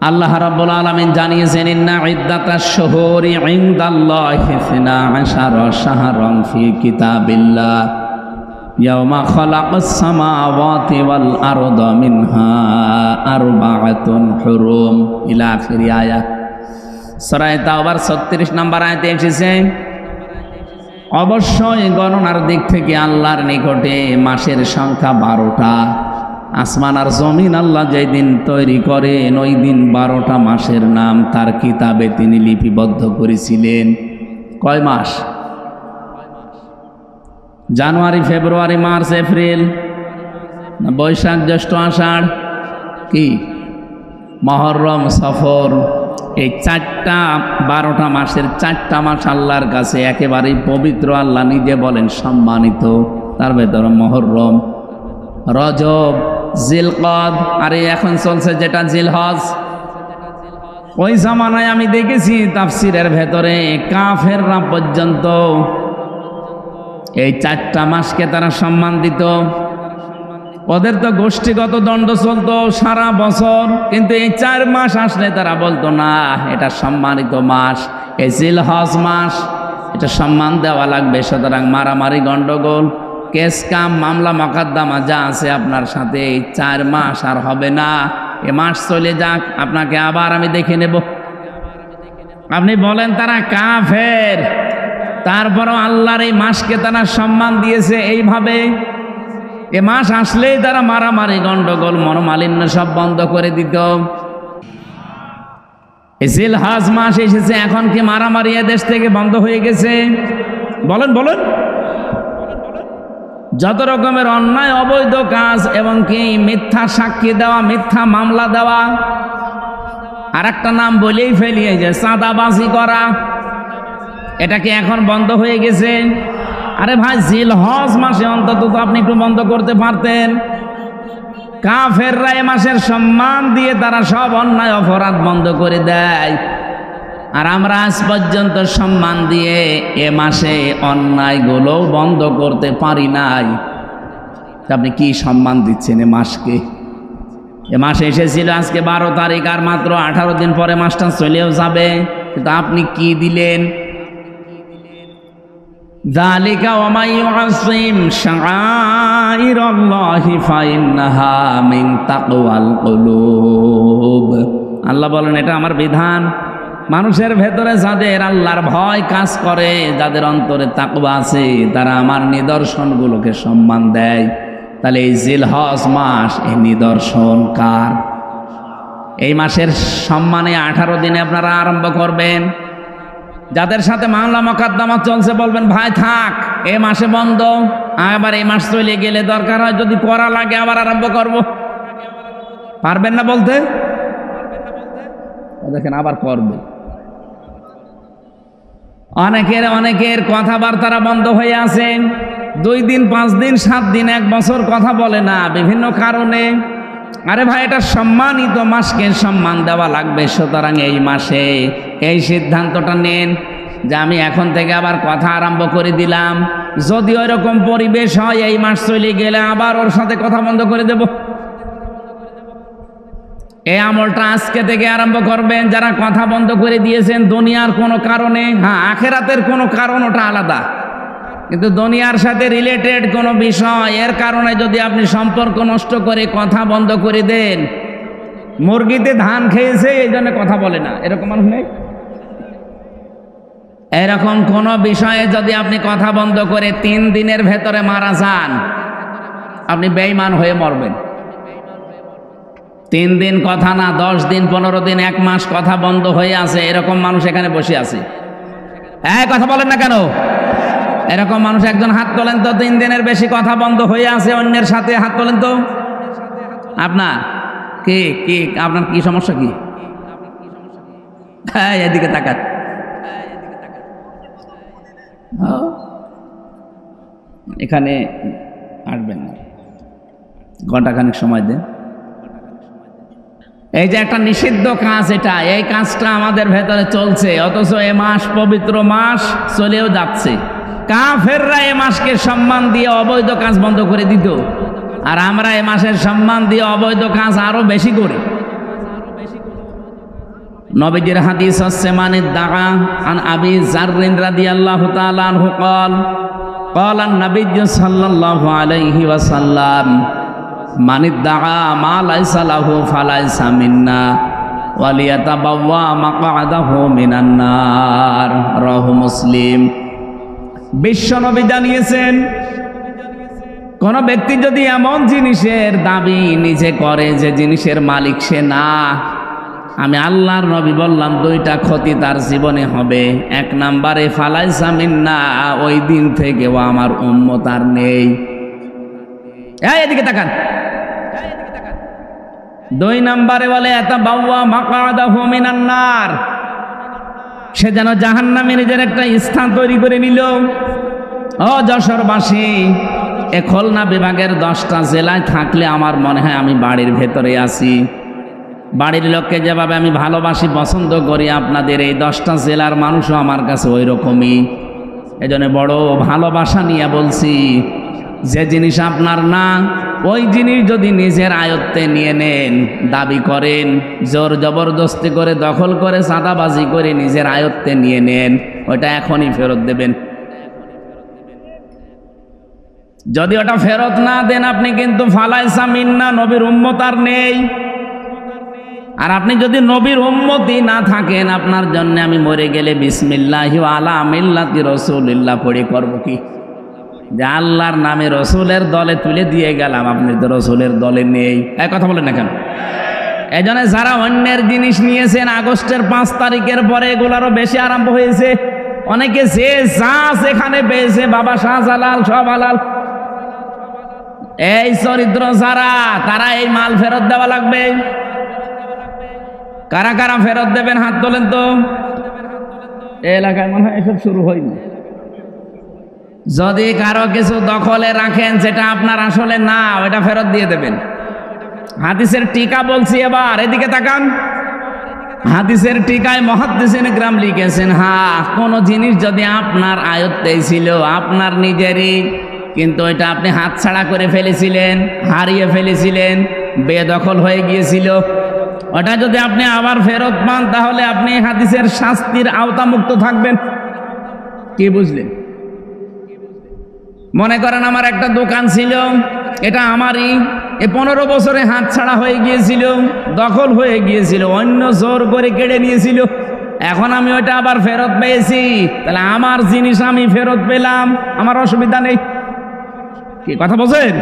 [SPEAKER 1] আল্লাহ রাব্বুল আলামিন জানিয়েছেন ইন্না ইদ্দাতাশ শুহুরি ইনদাল্লাহি 12 শাহরান ফি কিতাবিল্লাহ ইয়াওমা খালাকাস সামাওয়াতি ওয়াল আরদা মিনহা আরবাআতুন হুরুম ইলা আখির আয়াত। সূরা তাওবার 36 নম্বর আয়াতে এসেছে, অবশ্যই গণনার দিক থেকে আল্লাহর নিকটে মাসের সংখ্যা 12টা। আসমান আর জমিন আল্লাহ যেই দিন তৈরি করেন ওই দিন 12টা মাসের নাম তার কিতাবে তিনি লিপিবদ্ধ করেছিলেন। কয় মাস? জানুয়ারি, ফেব্রুয়ারি, মার্চ, এপ্রিল, বৈশাখ, জ্যৈষ্ঠ, আষাঢ়, কি মহররম, সফর, এই 12টা মাসের 4টা মাস আল্লাহর কাছে একেবারেই পবিত্র। আল্লাহ নিজে বলেন সম্মানিত। তার ভেতরে মুহররম, রজব, জিলকদ, আর এখন চলছে যেটা জিলহজ। ওই জামানায় আমি দেখেছি তাফসিরের ভেতরে কাফেররা পর্যন্ত এই 4টা মাসকে তারা সম্মান দিত। ওদের তো গোষ্ঠীগত দ্বন্দ্ব চলতো সারা বছর, কিন্তু এই 4 মাস আসলে তারা বলতো না এটা সম্মানিত মাস, এই জিলহজ মাস, এটা সম্মান দেওয়া লাগবে। সুতরাং মারামারি, গন্ডগোল, কেস কাম, মামলা মোকদ্দমা যা আছে আপনার সাথে এই 4 মাস আর হবে না। এ মাস চলে যাক, আপনাকে আবার আমি দেখে নেব। আপনি বলেন তারা কাফের, তারপরও আল্লাহর এই মাসকে তারা সম্মান দিয়েছে এইভাবে। এ মাস আসলেই তারা মারামারি, গন্ডগোল, মনোমালিন্য সব বন্ধ করে দিত। জিলহজ মাস এসেছে, এখন কি মারামারি দেশ থেকে বন্ধ হয়ে গেছে? বলেন বলেন। যত রকমের অন্যায় অবৈধ কাজ এবং কি মিথ্যা সাক্ষী দেওয়া, মিথ্যা মামলা দেওয়া, আর একটা নাম বলেই ফেলি, যে চাঁদাবাজি করা, এটা কি এখন বন্ধ হয়ে গেছে? আরে ভাই, জিলহজ মাসে অন্তত তো আপনি একটু বন্ধ করতে পারতেন। কাফেররা এ মাসের সম্মান দিয়ে তারা সব অন্যায় অপরাধ বন্ধ করে দেয়, আর আমরা আজ পর্যন্ত সম্মান দিয়ে এ মাসে অন্যায়গুলো বন্ধ করতে পারি নাই। আপনি কি সম্মান দিচ্ছেন এ মাসকে? এ মাসে এসেছিল আজকে 12 তারিখ, আর মাত্র 18 দিন পরে মাসটা চলেও যাবে, কিন্তু আপনি কি দিলেন? যালিকা ওয়া মান ইউআযযিম শাআইরাল্লাহি ফাইন্নাহা মিন তাকওয়াল কুলুব। আল্লাহ বলেন এটা আমার বিধান। মানুষের ভেতরে যাদের আল্লাহর ভয় কাজ করে, যাদের অন্তরে তাকওয়া আছে, তারা আমার নিদর্শনগুলোকে সম্মান দেয়। তাহলে এই জিলহজ মাস, এই নিদর্শন কার? এই মাসের সম্মানে 18 দিনে আপনারা আরম্ভ করবেন। যাদের সাথে মামলা মোকদ্দমা চলছে বলবেন ভাই থাক, এ মাসে বন্ধ, আবার এই মাস চলে গেলে দরকার হয় যদি করা লাগে আবার আরম্ভ করব। পারবেন না বলতে? দেখেন আবার করবে। অনেকের কথাবার্তারা বন্ধ হয়ে আছে। 2 দিন, 5 দিন, 7 দিন, 1 বছর কথা বলে না বিভিন্ন কারণে। আরে ভাই, এটা সম্মানিত মাসকে সম্মান দেওয়া লাগবে। সুতরাং এই মাসে এই সিদ্ধান্তটা নেন যে আমি এখন থেকে আবার কথা আরম্ভ করে দিলাম। যদি ওইরকম পরিবেশ হয় এই মাস চলে গেলে আবার ওর সাথে কথা বন্ধ করে দেব। এই আমলটা আজকে থেকে আরম্ভ করবেন। যারা কথা বন্ধ করে দিয়েছেন দুনিয়ার কোনো কারণে, হ্যাঁ আখেরাতের কোনো কারণ, ওটা আলাদা, কিন্তু দুনিয়ার সাথে রিলেটেড কোনো বিষয় এর কারণে যদি আপনি সম্পর্ক নষ্ট করে কথা বন্ধ করে দেন, মুরগিতে ধান খেয়েছে এই জন্য কথা বলে না, এরকম মানুষ নেই? এরকম কোনো বিষয়ে যদি আপনি কথা বন্ধ করে 3 দিনের ভেতরে মারা যান, আপনি বেঈমান হয়ে মরবেন। 3 দিন কথা না, 10 দিন, 15 দিন, 1 মাস কথা বন্ধ হয়ে আছে, এরকম মানুষ এখানে বসে আছে। কথা বলেন না কেন? এরকম মানুষ একজন হাত তোলেন তো। 3 দিনের বেশি কথা বন্ধ হয়ে আছে অন্যের সাথে, হাত তোলেন তো। আপনার কি আপনার কি সমস্যা? কি এদিকে তাকান। এখানে আসবেন না, ঘন্টাখানিক সময় দেন। এই যে একটা নিষিদ্ধ কাজ, এটা এই কাজটা আমাদের ভেতরে চলছে, অথচ এ মাস পবিত্র মাস চলেও যাচ্ছে। কাফেররা এ মাসকে সম্মান দিয়ে অবৈধ কাজ বন্ধ করে দিত, আর আমরা এ মাসের সম্মান দিয়ে অবৈধ কাজ আরো বেশি করি। নবীজির হাদিস হচ্ছে মানিদ দাআ আন আবি যাররিন রাদিয়াল্লাহু তাআলা আনহু قال قال النبي صلى الله عليه وسلم মানিদ দাআ মা লাইসা লাহু ফালাইসা মিন্না ওয়ালিয়াতাবাওয়া মাকআদাহু মিনান নার। রাহু মুসলিম। বিশ্বনবী জানিয়েছেন, কোন ব্যক্তি যদি এমন জিনিসের দাবি নিজে করে যে জিনিসের মালিক সে না, আমি আল্লাহর নবী বললাম 2টা ক্ষতি তার জীবনে হবে। 1 নম্বরে ফালাইসা মিন্না, ওই দিন থেকে ও আমার উম্মত আর নেই। এদিকে তাকান। দুই নম্বরে বলে ইয়াতাবাওয়া মাকআদাহু মিনান নার, সে যেন জাহান্নামে নিজের একটা স্থান তৈরি করে নিল। ও যশোরবাসী, এ খুলনা বিভাগের 10টা জেলায় থাকলে আমার মনে হয় আমি বাড়ির ভেতরে আছি। বাড়ির লোককে যেভাবে আমি ভালোবাসি, পছন্দ করি, আপনাদের এই 10টা জেলার মানুষও আমার কাছে ওই রকমই। এজন্য বড় ভালোবাসা নিয়ে বলছি, যে জিনিস আপনার না, ওই জিনিস যদি নিজের আয়ত্তে নিয়ে নেন, দাবি করেন, জোর জবরদস্তি করে, দখল করে, চাঁদাবাজি করে নিজের আয়ত্তে নিয়ে নেন, ওটা এখনই ফেরত দেবেন। যদি ওটা ফেরত না দেন, আপনি কিন্তু ফালাইসা মিন্না, নবীর উম্মত আর নেই। আর আপনি যদি নবীর উম্মতি না থাকেন, আপনার জন্য আমি মরে গেলে বিসমিল্লাহি ওয়া আলা মিল্লাতি রাসূলিল্লাহ পড়ে করব কি? যে আল্লাহর নামে রসুলের দলে তুলে দিয়ে গেলাম, আপনি তো রসুলের দলে নেই। এক কথা বলেন না কেন? এই জন্য যারা অন্যের জিনিস নিয়েছেন, আগস্টের 5 তারিখের পরে এগুলারও বেশি আরম্ভ হয়েছে। অনেকে যে যা সেখানে পেয়েছে, বাবা শাহজালাল সব হালাল। এই চরিত্র যারা, তারা এই মাল ফেরত দেওয়া লাগবে। কারা কারা ফেরত দেবেন হাত তোলেন তো। এই এলাকায় মনে হয় এসব শুরু হয়নি। যদি কারো কিছু দখলে রাখেন যেটা আপনার আসলে না, ওটা ফেরত দিয়ে দেবেন। হাদিসের টিকা বলছি, এবার এদিকে তাকান। হাদিসের টিকায় মুহাদ্দিসিন কিরাম লিখেছেন, হ্যাঁ, কোন জিনিস যদি আপনার আয়ত্তে ছিল, আপনার নিজেরই, কিন্তু এটা আপনি হাতছাড়া করে ফেলেছিলেন, হারিয়ে ফেলেছিলেন, বেদখল হয়ে গিয়েছিল, ওটা যদি আপনি আবার ফেরত পান, তাহলে আপনি হাদিসের শাস্তির আওতামুক্ত থাকবেন। কি বুঝলেন? মনে করেন আমার একটা দোকান ছিল, এটা আমারই, 15 বছরে হাত ছাড়া হয়ে গিয়েছিল, দখল হয়ে গিয়েছিল, অন্য জোর করে কেড়ে নিয়েছিল। এখন আমি ওটা আবার ফেরত পেয়েছি, তাহলে আমার জিনিস আমি ফেরত পেলাম, আমার অসুবিধা নেই। কি কথা বলছেন?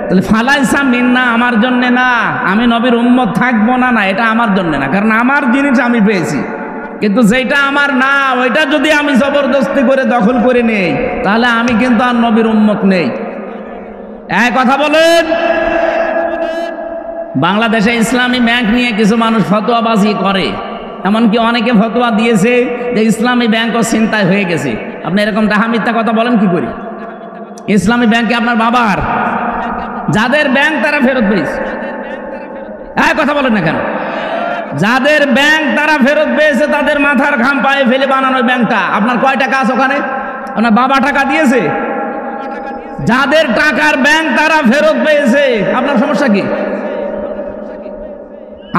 [SPEAKER 1] তাহলে ফালাইসা মিন্না আমার জন্য না, আমি নবীর উম্মত থাকবো না, না, এটা আমার জন্য না, কারণ আমার জিনিস আমি পেয়েছি। কিন্তু যেটা আমার না, ওইটা যদি আমি জবরদস্তি করে দখল করে নেই, তাহলে আমি কিন্তু আর নবীর উম্মত নেই। এক কথা বলেন। বাংলাদেশে ইসলামী ব্যাংক নিয়ে কিছু মানুষ ফতোয়াবাজি করে, এমনকি অনেকে ফতোয়া দিয়েছে যে ইসলামী ব্যাংকও ছিনতাই হয়ে গেছে। আপনি এরকম ডাহা মিথ্যা কথা বলেন কি করে? ইসলামী ব্যাংকে আপনার বাবার, যাদের ব্যাংক তারা ফেরত পেয়েছে। এক কথা বলেন না কেন? যাদের ব্যাংক তারা ফেরত পেয়েছে, তাদের মাথার ঘাম পায়ে ফেলে বানানো ব্যাংকটা। আপনার কয় টাকা আছে ওখানে? আপনার বাবা টাকা দিয়েছে? যাদের টাকার ব্যাংক তারা ফেরত পেয়েছে, আপনার সমস্যা কি?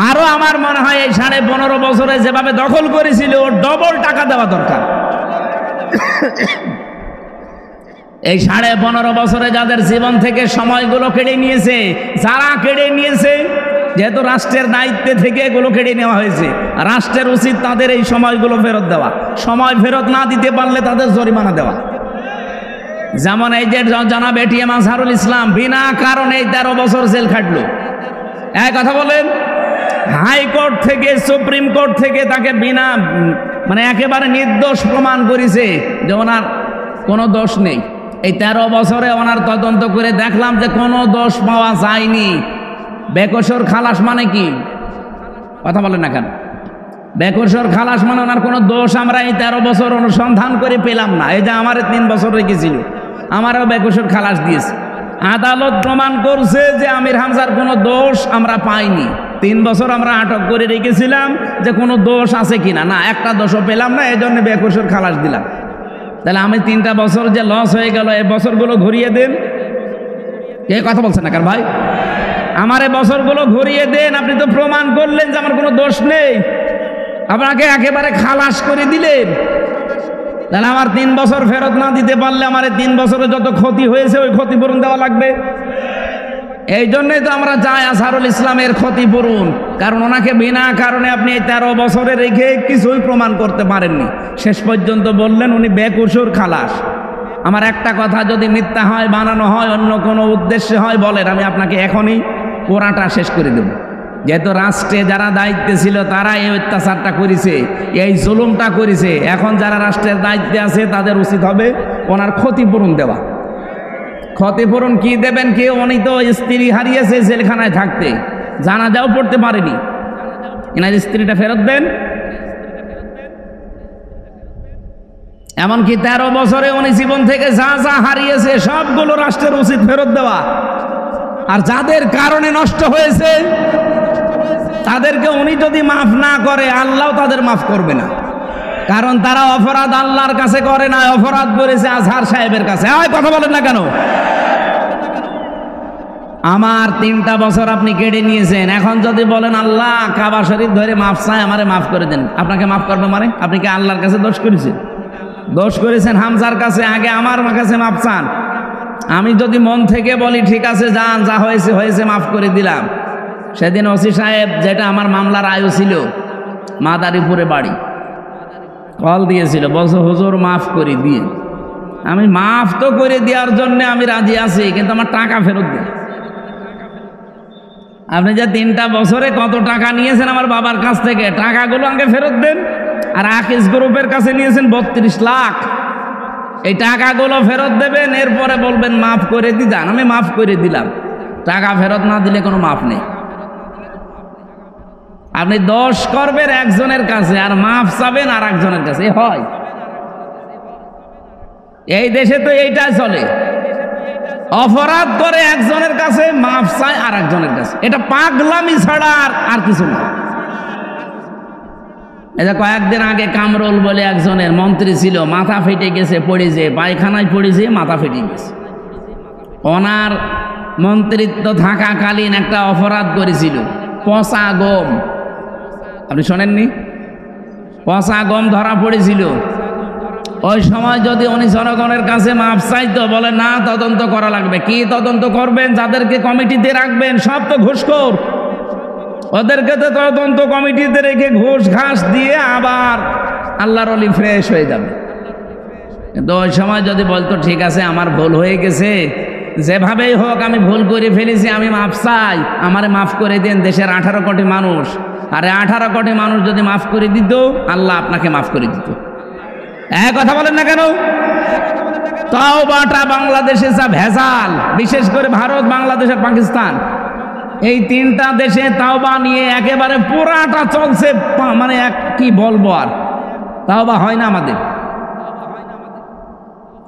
[SPEAKER 1] আরো আমার মনে হয় এই 15.5 বছরে যেভাবে দখল করেছিল, ডবল টাকা দেওয়া দরকার। এই 15.5 বছরে যাদের জীবন থেকে সময়গুলো কেড়ে নিয়েছে, যারা কেড়ে নিয়েছে, যেহেতু রাষ্ট্রের দায়িত্বে থেকে এগুলো কেড়ে নেওয়া হয়েছে, রাষ্ট্রের উচিত তাদের এই সময়গুলো ফেরত দেওয়া। সময় ফেরত না দিতে পারলে তাদের জরিমানা দেওয়া। যেমন এই যে জনাব এটিএম আজহারুল ইসলাম বিনা কারণে 13 বছর জেল খাটলো। এক কথা বলেন, হাইকোর্ট থেকে, সুপ্রিম কোর্ট থেকে তাকে বিনা একেবারে নির্দোষ প্রমাণ করেছে যে ওনার কোনো দোষ নেই। এই 13 বছরে ওনার তদন্ত করে দেখলাম যে কোনো দোষ পাওয়া যায়নি। বেকসুর খালাস মানে কি? কথা বলেন না কেন? বেকসুর খালাস মানে ওনার কোনো দোষ আমরা এই 13 বছর অনুসন্ধান করে পেলাম না। এই যে আমার 3 বছর রেখেছিল, আমারও বেকসুর খালাস দিয়েছে। আদালত প্রমাণ করছে যে আমির হামজার কোনো দোষ আমরা পাইনি। 3 বছর আমরা আটক করে রেখেছিলাম যে কোনো দোষ আছে কিনা, না, একটা দোষও পেলাম না, এই জন্য বেকসুর খালাস দিলাম। তাহলে আমি 3টা বছর যে লস হয়ে গেল, এই বছরগুলো ঘুরিয়ে দেন। কে কথা বলছেন না কার ভাই? আমার এই বছরগুলো ঘুরিয়ে দেন। আপনি তো প্রমাণ করলেন যে আমার কোনো দোষ নেই, আপনাকে একেবারে খালাস করে দিলেন। তাহলে আমার 3 বছর ফেরত না দিতে পারলে আমার 3 বছরে যত ক্ষতি হয়েছে ওই ক্ষতিপূরণ দেওয়া লাগবে। এই জন্যই তো আমরা চাই আজহারুল ইসলামের ক্ষতিপূরণ, কারণ ওনাকে বিনা কারণে আপনি এই 13 বছরে রেখে কিছুই প্রমাণ করতে পারেননি। শেষ পর্যন্ত বললেন উনি বেকসুর খালাস। আমার একটা কথা যদি মিথ্যা হয়, বানানো হয়, অন্য কোনো উদ্দেশ্যে হয়, বলেন, আমি আপনাকে এখনই পোড়াটা শেষ করে দেব। যেহেতু রাষ্ট্রে যারা দায়িত্বে ছিল তারা এই অত্যাচারটা করেছে, এই জুলুমটা করেছে, এখন যারা রাষ্ট্রের দায়িত্বে আছে তাদের উচিত হবে ওনার ক্ষতিপূরণ দেওয়া। ক্ষতিপূরণ কি দেবেন? উনি তো স্ত্রী হারিয়েছে জেলখানায় থাকতে, জানাজাও পড়তে পারেনি, এনার স্ত্রীটা ফেরত দেন। এমনকি 13 বছরে উনি জীবন থেকে যা যা হারিয়েছে সবগুলো রাষ্ট্রের উচিত ফেরত দেওয়া। আর যাদের কারণে নষ্ট হয়েছে তাদেরকে উনি যদি মাফ না করে আল্লাহ তাদের মাফ করবে না, কারণ তারা অপরাধ আল্লাহর কাছে করে না, অপরাধ করেছে আজহার সাহেবের কাছে। কথা বলেন না কেন? আমার 3টা বছর আপনি কেড়ে নিয়েছেন, এখন যদি বলেন আল্লাহ কাবা শরীফ ধরে মাফ চাই, আমারে মাফ করে দেন, আপনাকে মাফ করবে? মানে আপনি কি আল্লাহর কাছে দোষ করেছেন? দোষ করেছেন হামজার কাছে, আগে আমার কাছে মাফ চান। আমি যদি মন থেকে বলি ঠিক আছে যান, যা হয়েছে হয়েছে, মাফ করে দিলাম। সেদিন ওসি সাহেব, যেটা আমার মামলার আয়ু ছিল, মাদারীপুরে বাড়ি, কল দিয়েছিল, বলছে হুজুর মাফ করে দিয়ে। আমি মাফ তো করে দেওয়ার জন্য আমি রাজি আছি, কিন্তু আমার টাকা ফেরত দেন। আপনি যে 3টা বছরে কত টাকা নিয়েছেন আমার বাবার কাছ থেকে, টাকাগুলো আমাকে ফেরত দেন। আর আকিস গ্রুপের কাছে নিয়েছেন 32 লাখ, এই টাকাগুলো ফেরত দেবেন, এরপরে বলবেন মাফ করে দিন। আমি মাফ করে দিলাম, টাকা ফেরত না দিলে কোনো মাফ নেই। আপনি দোষ করবেন একজনের কাছে আর মাফ চাবেন আর একজনের কাছে, হয় এই দেশে তো এইটাই চলে। অপরাধ করে একজনের কাছে, মাফ চায় আর একজনের কাছে, এটা পাগলামি ছাড়া আর কিছু না। এটা কয়েকদিন আগে কামরুল বলে একজনের মন্ত্রী ছিল, মাথা ফেটে গেছে, পড়েছে পায়খানায়, পড়েছে মাথা ফেটে গেছে। ওনার মন্ত্রিত্ব থাকাকালীন একটা অপরাধ করেছিল, পচা গম। আপনি শোনেননি? পচা গম ধরা পড়েছিল। ওই সময় যদি উনি জনগণের কাছে মাফ চাইতো, বলে না তদন্ত করা লাগবে। কি তদন্ত করবেন? যাদেরকে কমিটিতে রাখবেন সব তো ঘুষখোর, ওদেরকে তো তদন্ত কমিটিতে রেখে ঘুষ ঘাস দিয়ে আবার আল্লাহর ওলি ফ্রেশ হয়ে যাবে। কিন্তু ওই সময় যদি বলতো ঠিক আছে আমার ভুল হয়ে গেছে, যেভাবেই হোক আমি ভুল করে ফেলেছি, আমি মাফ চাই, আমারে মাফ করে দেন, দেশের 18 কোটি মানুষ, আরে 18 কোটি মানুষ যদি মাফ করে দিত, আল্লাহ আপনাকে মাফ করে দিত। কথা বলেন না কেন? তাওবাটা বাংলাদেশে যা ভেজাল, বিশেষ করে ভারত, বাংলাদেশ আর পাকিস্তান, এই 3টা দেশে তাওবা নিয়ে একেবারে পুরাটা চলছে। মানে কি বলবো, আর তাওবা হয় না আমাদের।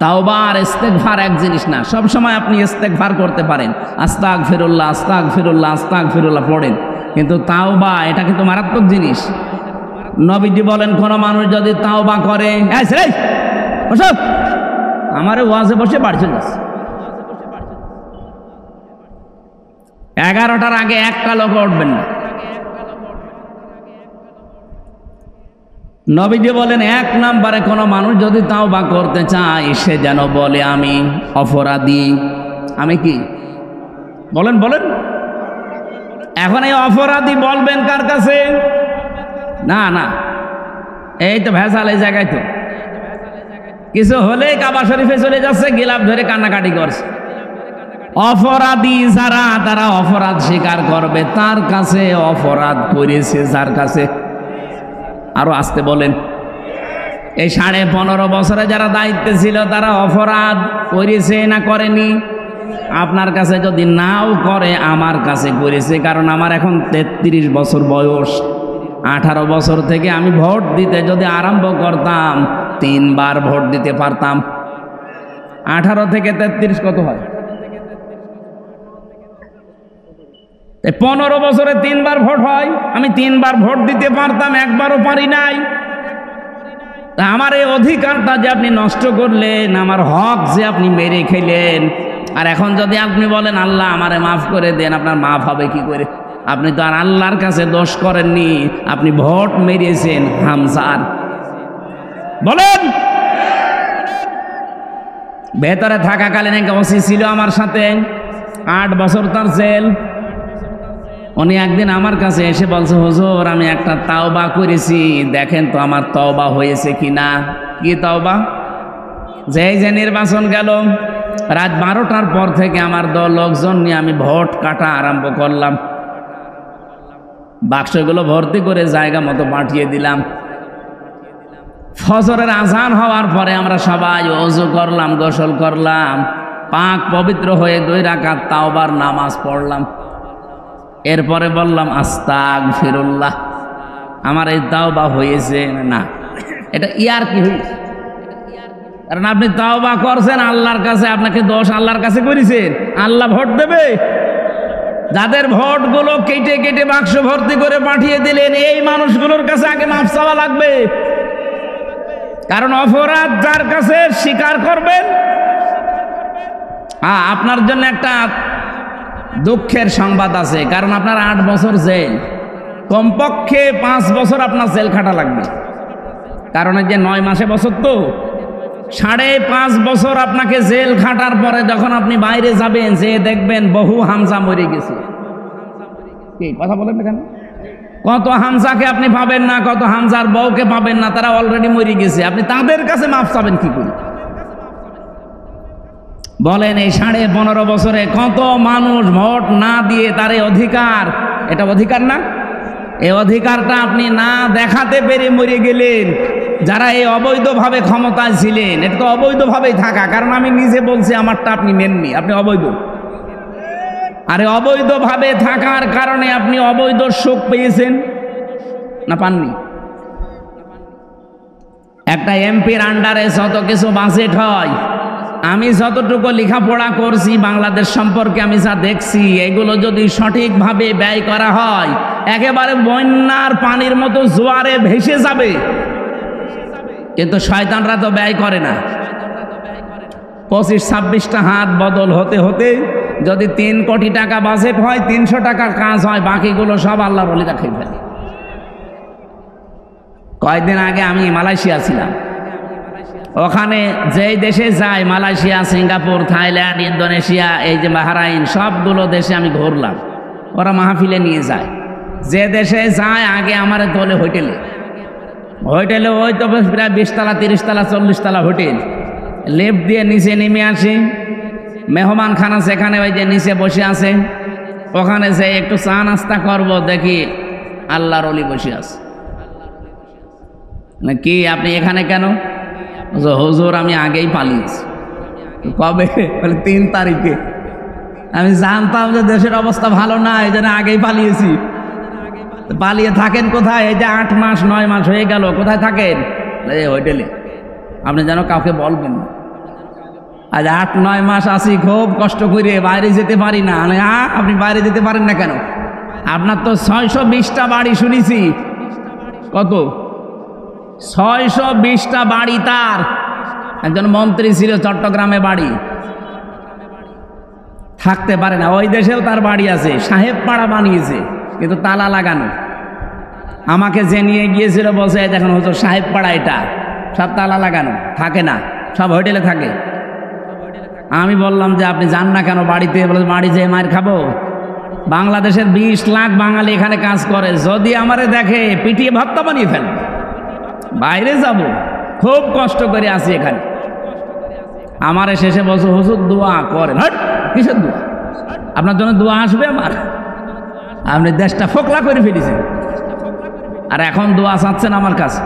[SPEAKER 1] তাওবা আর ইস্তেগফার এক জিনিস না। সব সময় আপনি ইস্তেগফার করতে পারেন, আস্তাগফিরুল্লাহ আস্তাগফিরুল্লাহ আস্তাগফিরুল্লাহ পড়েন, কিন্তু তাওবা এটা কিন্তু মারাত্মক জিনিস। নবীজি বলেন কোন মানুষ যদি তাওবা করে, আমার ওয়াজে বসে বাড়ি চলে যাচ্ছে, 11টার আগে একটা লোক উঠবেন না। নবীজি বলেন 1 নম্বরে কোন মানুষ যদি তাওবা করতে চায়, সে যেন বলে আমি অপরাধী। আমি কি বলেন বলেন? এখন এই অপরাধী বলবেন কার কাছে? না না, এই তো ভেজাল এই জায়গায়। তো কিছু হলে কাবা শরীফে চলে যাচ্ছে, গিলাপ ধরে কান্নাকাটি করছে। অপরাধী যারা, তারা অপরাধ স্বীকার করবে, তার কাছে অপরাধ করেছে যার কাছে। আরো আসতে বলেন। এই 15.5 বছরে যারা দায়িত্বে ছিল, তারা অপরাধ করেছে না করেনি? আপনার কাছে যদি নাও করে, আমার কাছে করেছে, কারণ আমার এখন 33 বছর বয়স। 18 বছর থেকে আমি ভোট দিতে যদি আরম্ভ করতাম, 3 বার ভোট দিতে পারতাম। 18 থেকে 33 কত হয়? 15 বছরে 3 বার ভোট হয়। আমি 3 বার ভোট দিতে পারতাম, একবারও পারি নাই। তা আমার এই অধিকারটা যে আপনি নষ্ট করলেন, আমার হক যে আপনি মেরে খেলেন, আর এখন যদি আপনি বলেন আল্লাহ আমারে মাফ করে দেন, আপনার মাফ হবে কি করে? আপনি তো আর আল্লাহর কাছে দোষ করেননি, আপনি ভোট মেরেছেন হামজার। বলেন। ভেতরে থাকাকালীন এক ওসি ছিল আমার সাথে, 8 বছর তার জেল। উনি একদিন আমার কাছে এসে বলছে, হুজুর আমি একটা তাওবা করেছি, দেখেন তো আমার তওবা হয়েছে কিনা। কি তওবা? যে নির্বাচন গেল, রাত 12টার পর থেকে আমার দল লোকজন নিয়ে আমি ভোট কাটা আরম্ভ করলাম। বাক্সগুলো ভর্তি করে জায়গা মতো পাঠিয়ে দিলাম। ফজরের আজান হওয়ার পরে আমরা সবাই ওযু করলাম, গোসল করলাম, পাক পবিত্র হয়ে 2 রাকাত তাওবার নামাজ পড়লাম। এরপরে বললাম আস্তাগফিরুল্লাহ, আমার এই তাওবা হয়েছে না। এটা ইয়ার কি হয়েছে? কারণ আপনি তাওবা করছেন আল্লাহর কাছে, আপনাকে দোষ আল্লাহর কাছে করেছেন, আল্লাহ ভোট দেবে? যাদের ভোটগুলো কেটে কেটে বাক্স ভর্তি করে পাঠিয়ে দিলেন, এই মানুষগুলোর কাছে আগে মাফ চাওয়া লাগবে। কারণ অপরাধ যার কাছে স্বীকার করবেন। আপনার জন্য একটা দুঃখের সংবাদ আছে, কারণ আপনার 8 বছর জেল, কমপক্ষে 5 বছর আপনার জেল খাটা লাগবে। কারণ এই যে 9 মাসে বছর, তো 5.5 বছর আপনাকে জেল খাটার পরে যখন আপনি বাইরে যাবেন, যে দেখবেন বহু হামজা মরে গেছে। কি কথা বলেন না কেন? কত হামজাকে আপনি পাবেন না, কত হামজার বউকে পাবেন না, তারা অলরেডি মরে গেছে। আপনি তাদের কাছে মাফ চাবেন কি করে? বলেন, এই 15.5 বছরে কত মানুষ ভোট না দিয়ে তার এই অধিকার, এটা অধিকার না? এই অধিকারটা আপনি না দেখাতে পেরে মরে গেলেন। যারা এই অবৈধভাবে ক্ষমতায় ছিলেন, এটা তো অবৈধভাবেই থাকা, কারণ আমি নিজে বলছি আমারটা আপনি নেননি, আপনি অবৈধ। আরে অবৈধভাবে থাকার কারণে আপনি অবৈধ সুখ পেয়েছেন না পাননি? একটা এমপির আন্ডারে যত কিছু বাজেট হয়, আমি যতটুকু লেখাপড়া করছি বাংলাদেশ সম্পর্কে, আমি যা দেখছি, এগুলো যদি সঠিকভাবে ব্যয় করা হয়, একেবারে বন্যার পানির মতো জোয়ারে ভেসে যাবে। কিন্তু শয়তানরা তো ব্যয় করে না। 25-26টা হাত বদল হতে হতে যদি 3 কোটি টাকা বাজেট হয়, 300 টাকার কাজ হয়, বাকিগুলো সব আল্লাহর ওলিরা খেয়ে ফেলে। কয়েকদিন আগে আমি মালয়েশিয়া ছিলাম। ওখানে যেই দেশে যাই, মালয়েশিয়া, সিঙ্গাপুর, থাইল্যান্ড, ইন্দোনেশিয়া, এই যে বাহরাইন, সবগুলো দেশে আমি ঘুরলাম। ওরা মাহফিলে নিয়ে যায়। যে দেশে যায় আগে আমার তোলে হোটেলে। হোটেলে ওই তো প্রায় 20 তলা, 30 তলা, 40 তলা হোটেল। লিফট দিয়ে নিচে নেমে আসি, মেহমান খানা সেখানে ওই যে নিচে বসে আছে। ওখানে যে একটু চা নাস্তা করবো, দেখি আল্লাহর ওলি বসে আছে। কি আপনি এখানে কেন? হুজুর আমি আগেই পালিয়েছি। কবে? বলে 3 তারিখে। আমি জানতাম যে দেশের অবস্থা ভালো না, এই জন্য আগেই পালিয়েছি। পালিয়ে থাকেন কোথায়? এই যে 8 মাস 9 মাস হয়ে গেল, কোথায় থাকেন? এই হোটেলে। আপনি যেন কাউকে বলবেন না। আজ 8-9 মাস আছি, খুব কষ্ট করে, বাইরে যেতে পারি না। আপনি বাইরে যেতে পারেন না কেন? আপনার তো 620টা বাড়ি শুনেছি। কত? 620টা বাড়ি তার। একজন মন্ত্রী ছিল, চট্টগ্রামে বাড়ি, থাকতে পারে না। ওই দেশেও তার বাড়ি আছে, সাহেব পাড়া বানিয়েছে, কিন্তু তালা লাগানো। আমাকে যে নিয়ে গিয়েছিল বলছে, দেখুন হুজুর সাহেব পাড়া, এটা সব তালা লাগানো, থাকে না, সব হোটেলে থাকে। আমি বললাম যে আপনি যান না কেন বাড়িতে? বলে বাড়ি যেয়ে মার খাবো। বাংলাদেশের 20 লাখ বাঙালি এখানে কাজ করে, যদি আমারে দেখে পিটিয়ে ভর্তা বানিয়ে ফেলবে। বাইরে যাব, খুব কষ্ট করে আসি এখানে। আমারে শেষে বলছো হুজুর দোয়া করেন। হট, কিসের দোয়া? আপনার জন্য দোয়া আসবে আমার? আপনি দেশটা ফোকলা করে ফেলেছেন, আর এখন দোয়া চাচ্ছেন আমার কাছে।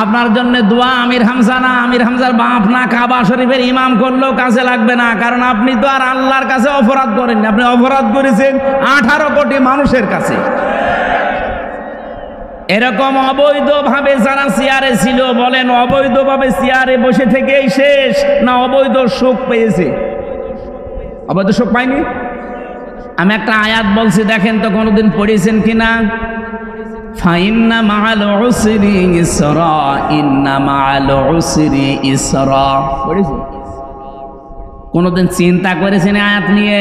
[SPEAKER 1] আপনার জন্য দোয়া আমির হামজা না, আমির হামজার বাপ না, কাবা শরীফের ইমাম করলেও কাজে লাগবে না। কারণ আপনি তো আর আল্লাহর কাছে অপরাধ করেন, আপনি অপরাধ করেছেন 18 কোটি মানুষের কাছে। এরকম অবৈধভাবে যারা চেয়ারে ছিল, বলেন অবৈধভাবে চেয়ারে বসে থেকেই শেষ, না অবৈধ সুখ পেয়েছে? অবৈধ সুখ পাইনি। আমি একটা আয়াত বলছি, দেখেন তো কোনোদিন পড়েছেন কিনা? ফাইন্না মাআল উসরি ইসরা, ইন্না মাআল উসরি ইসরা। পড়েছেন? কোনোদিন চিন্তা করেছেন আয়াত নিয়ে?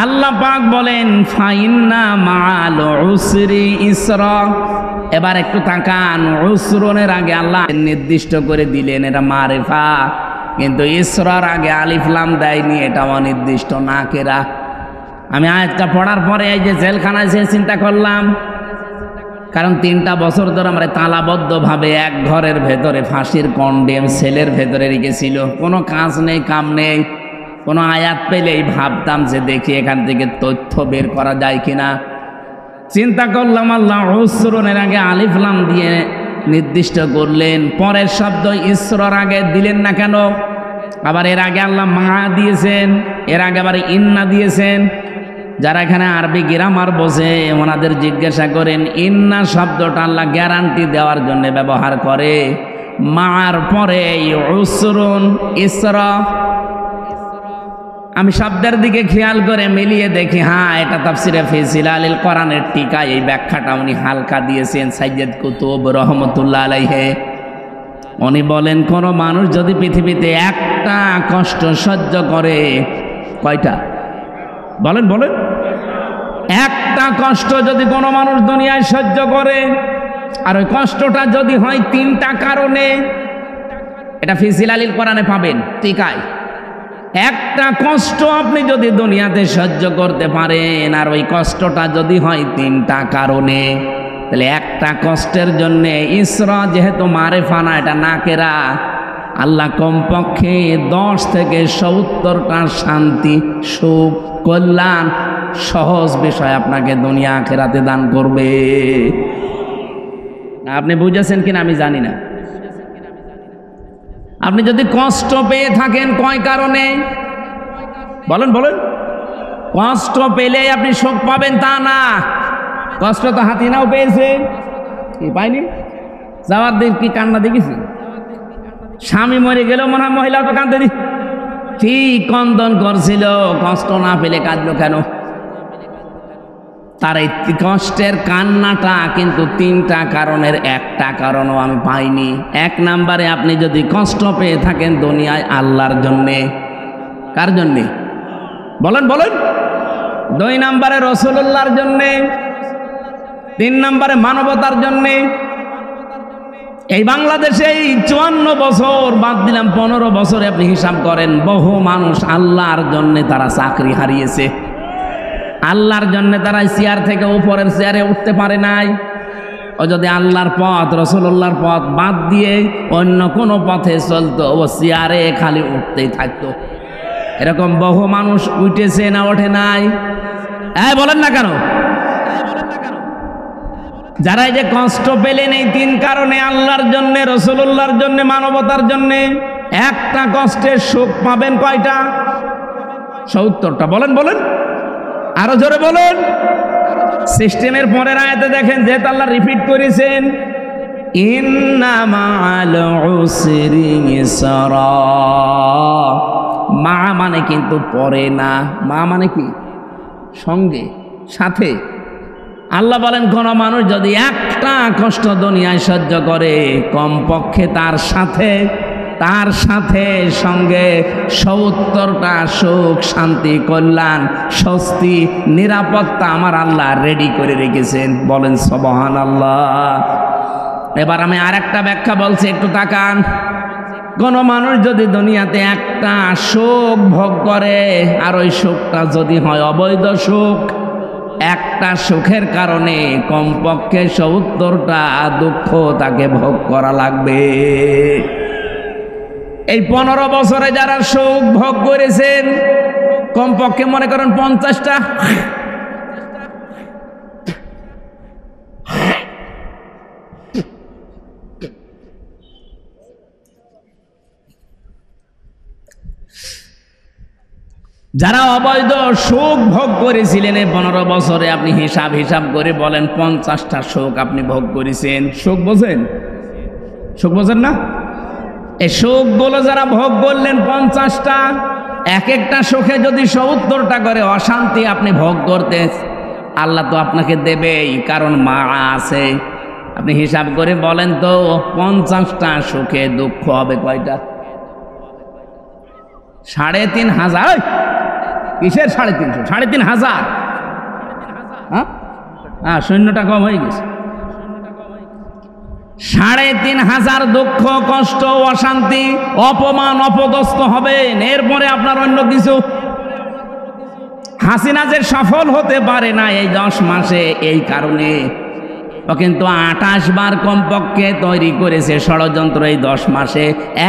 [SPEAKER 1] আল্লাহ পাক বলেন ফাইন্না মাআল উসরি ইসরা। এবার একটু তাকান, উসরনের আগে আল্লাহ নির্দিষ্ট করে দিলেন এটা মারিফা, কিন্তু ইসরার আগে আলিফ লাম দেয়নি, এটা অনির্দিষ্ট নাকেরা। আমি আয়াতটা পড়ার পরে এই যে জেলখানায় যে চিন্তা করলাম, কারণ 3টা বছর ধরে আমরা তালাবদ্ধভাবে এক ঘরের ভেতরে ফাঁসির কন্ডেম সেলের ভেতরে রেখেছিল, কোনো কাজ নেই, কাম নেই। কোনো আয়াত পেলেই ভাবতাম যে দেখি এখান থেকে তথ্য বের করা যায় কিনা। চিন্তা করলাম আল্লাহ উসরনের আগে আলিফ লাম দিয়ে নির্দিষ্ট করলেন, পরের শব্দ ইসরার আগে দিলেন না কেন? আবার এর আগে আল্লাহ মা দিয়েছেন, এর আগে আবার ইন্না দিয়েছেন। যারা এখানে আরবি গ্রামার বোঝে ওনাদের জিজ্ঞাসা করেন, ইন্না শব্দটা আল্লাহ গ্যারান্টি দেওয়ার জন্য ব্যবহার করে। মার পরে উসরুন, ইসরা। আমি শব্দের দিকে খেয়াল করে মিলিয়ে দেখি, হ্যাঁ এটা তাফসিরে ফি জিলালিল কোরআনের টিকা, এই ব্যাখ্যাটা উনি হালকা দিয়েছেন সাইয়্যিদ কুতুব রহমতুল্লাহ আলাইহি। উনি বলেন, কোন মানুষ যদি পৃথিবীতে একটা কষ্ট সহ্য করে, কয়টা বলেন বলেন, একটা কষ্ট যদি কোনো মানুষ দুনিয়ায় সহ্য করে, আর ওই কষ্টটা যদি হয় তিনটা কারণে, এটা ফি জিলালিল কোরআনে পাবেন টিকায়। একটা কষ্ট আপনি যদি দুনিয়াতে সহ্য করতে পারেন, আর ওই কষ্টটা যদি হয় তিনটা কারণে, তাহলে একটা কষ্টের জন্য ইসরা, যেহেতু মারেফা না, এটা নাকেরা, আল্লাহ কমপক্ষে 10 থেকে 70টা শান্তি, সুখ, কল্যাণ, সহজ বিষয় আপনাকে দুনিয়া আখিরাতে দান করবে। আপনি বুঝেছেন কিনা আমি জানি না। আপনি যদি কষ্ট পেয়ে থাকেন কয় কারণে বলেন বলেন। কষ্ট পেলে আপনি সুখ পাবেন তা না। কষ্ট তো হাতিনাও পেয়েছে, কি পাইনি? যাওয়ার দিন কি কান্না দেখেছি? স্বামী মরে গেলেও মনে হয় মহিলা তো কাঁদতে দি, ঠিক কন্দন করছিল, কষ্ট না পেলে কাঁদলো কেন? তার এই কষ্টের কান্নাটা কিন্তু তিনটা কারণের একটা কারণও আমি পাইনি। 1 নম্বরে আপনি যদি কষ্ট পেয়ে থাকেন দুনিয়ায় আল্লাহর জন্যে, কার জন্যে বলেন বলেন? 2 নম্বরে রাসূলুল্লাহর জন্যে, 3 নম্বরে মানবতার জন্যে। এই বাংলাদেশে এই 54 বছর বাদ দিলাম 15 বছরে আপনি হিসাব করেন, বহু মানুষ আল্লাহর জন্যে তারা চাকরি হারিয়েছে, আল্লাহর জন্য তারা চেয়ার থেকে উপরের চেয়ারে উঠতে পারে নাই। ও যদি আল্লাহর পথ, রাসূলুল্লাহর পথ বাদ দিয়ে অন্য কোনো পথে চলতো, ও চেয়ারে খালি উঠতেই থাকতো। এরকম বহু মানুষ উঠেছে না ওঠে নাই? বলেন না কেন? যারা এই যে কষ্ট পেলেন এই 3 কারণে, আল্লাহর জন্য, রাসূলুল্লাহর জন্য, মানবতার জন্য, একটা কষ্টের সুখ পাবেন কয়টা? 70টা। বলেন বলেন, আরো জোরে বলুন। সিস্টেমের পরের আয়াতে দেখেন, যেহেতু আল্লাহ রিপিট করেছেন, ইন্না মাআল উসরি ইসরা। মা মানে কিন্তু পরে না, মা মানে কি? সঙ্গে, সাথে। আল্লাহ বলেন, কোন মানুষ যদি একটা কষ্ট দুনিয়ায় সহ্য করে, কমপক্ষে তার সাথে সঙ্গে 70টা সুখ, শান্তি, কল্যাণ, স্বস্তি, নিরাপত্তা আমার আল্লাহ রেডি করে রেখেছেন। বলেন সুবহানাল্লাহ। এবার আমি আরেকটা ব্যাখ্যা বলছি, একটু তাকান। কোন মানুষ যদি দুনিয়াতে একটা সুখ ভোগ করে, আর ওই সুখটা যদি হয় অবৈধ সুখ, একটা সুখের কারণে কমপক্ষে 70টা দুঃখ তাকে ভোগ করা লাগবে। এই 15 বছরে যারা সুখ ভোগ করেছেন, কমপক্ষে মনে করেন 50টা। যারা অবৈধ সুখ ভোগ করেছিলেন এই 15 বছরে, আপনি হিসাব করে বলেন 50টা সুখ আপনি ভোগ করেছেন। সুখ বোঝেন? সুখ বোঝেন না? এই সুখগুলো যারা ভোগ করলেন 50টা, এক একটা সুখে যদি 70টা করে অশান্তি আপনি ভোগ করতে, আল্লাহ তো আপনাকে দেবেই, কারণ মা আছে। আপনি হিসাব করে বলেন তো 50টা সুখে দুঃখ হবে কয়টা? 3,500। কিসের 350? 3,500। হ্যাঁ, শূন্যটা কম হয়ে গেছে। 3,500 দুঃখ, কষ্ট, অশান্তি, অপমান, অপদস্থ হবেন। এরপরে আপনার অন্য কিছু। হাসিনা যে সফল হতে পারে না এই 10 মাসে, এই কারণে ও কিন্তু 28 বার কমপক্ষে তৈরি করেছে ষড়যন্ত্র। এই 10 মাসে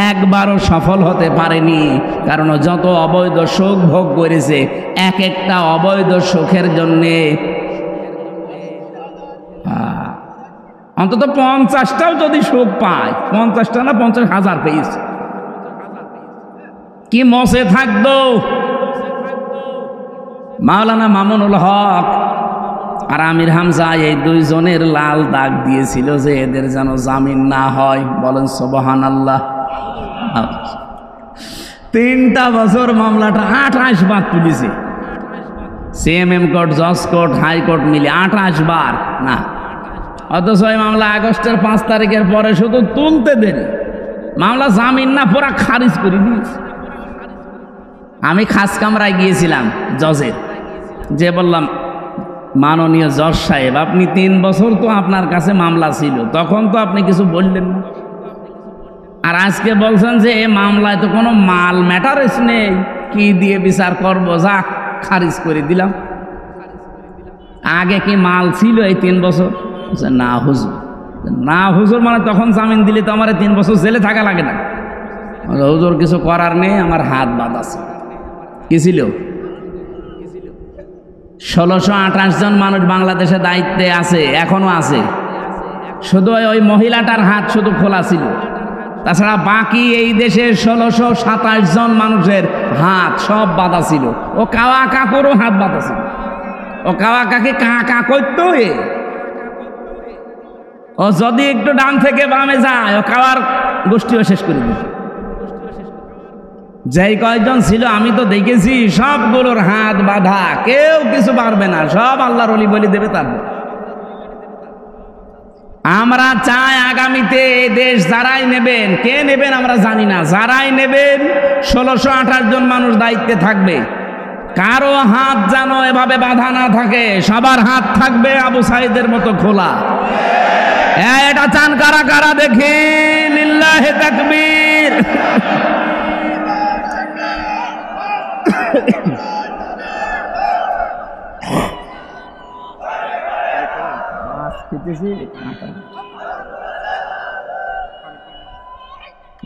[SPEAKER 1] একবারও সফল হতে পারেনি, কারণ যত অবৈধ সুখ ভোগ করেছে, এক একটা অবৈধ সুখের জন্যে অন্তত 50টাও যদি সুখ পায়, 50টা না 50,000 পেয়েছে, কি মসে থাকতো? মাওলানা মামুনুল হক আর আমির হামজা এই দুইজনের লাল দাগ দিয়েছিল যে এদের যেন জামিন না হয়। বলেন সুবহানাল্লাহ। 3টা বছর মামলাটা 28 বার তুলেছে। সিএমএম কোর্ট, জজ কোর্ট, হাইকোর্ট মিলে 28 বার না। অথচ এই মামলা আগস্টের 5 তারিখের পরে শুধু তুলতে দেন, মামলা জামিন না পুরা খারিজ করে দিয়েছে। আমি খাস কামরায় গিয়েছিলাম জজের, যে বললাম মাননীয় জজ সাহেব, আপনি 3 বছর তো আপনার কাছে মামলা ছিল, তখন তো আপনি কিছু বললেন না, আর আজকে বলছেন যে এই মামলায় তো কোনো মাল ম্যাটারেস নেই, কি দিয়ে বিচার করবো, যা খারিজ করে দিলাম। আগে কি মাল ছিল এই 3 বছর? না হুজুর। না হুজুর মানে তখন জামিন দিলে তো আমার 3 বছর জেলে থাকা লাগে না। হুজুর কিছু করার নেই, আমার হাত বাঁধা আছে। কি ছিল? 1628 জন মানুষ বাংলাদেশে দায়িত্বে আছে, এখনো আছে। শুধু ওই মহিলাটার হাত শুধু খোলা ছিল, তাছাড়া বাকি এই দেশের 1627 জন মানুষের হাত সব বাঁধা ছিল। ও কাওয়া কাকুরও হাত বাঁধা ছিল। ও কাওয়া কাকে কা করতো, ও যদি একটু ডান থেকে বামে যায় ও কাওয়ার গোষ্ঠীও শেষ করে দিত। যেই কয়েকজন ছিল আমি তো দেখেছি সবগুলোর হাত বাঁধা, কেউ কিছু পারবে না, সব আল্লাহর ওলি বলি দেবে তার। আমরা চাই আগামীতে এই দেশ যারাই নেবেন, কে নেবেন আমরা জানি না, যারাই নেবেন 1628 জন মানুষ দায়িত্বে থাকবে। কারো হাত যেন এভাবে বাঁধা না থাকে, সবার হাত থাকবে আবু সাইদের মতো খোলা। এটা চান কারা কারা দেখি? লিল্লাহি তাকবীর।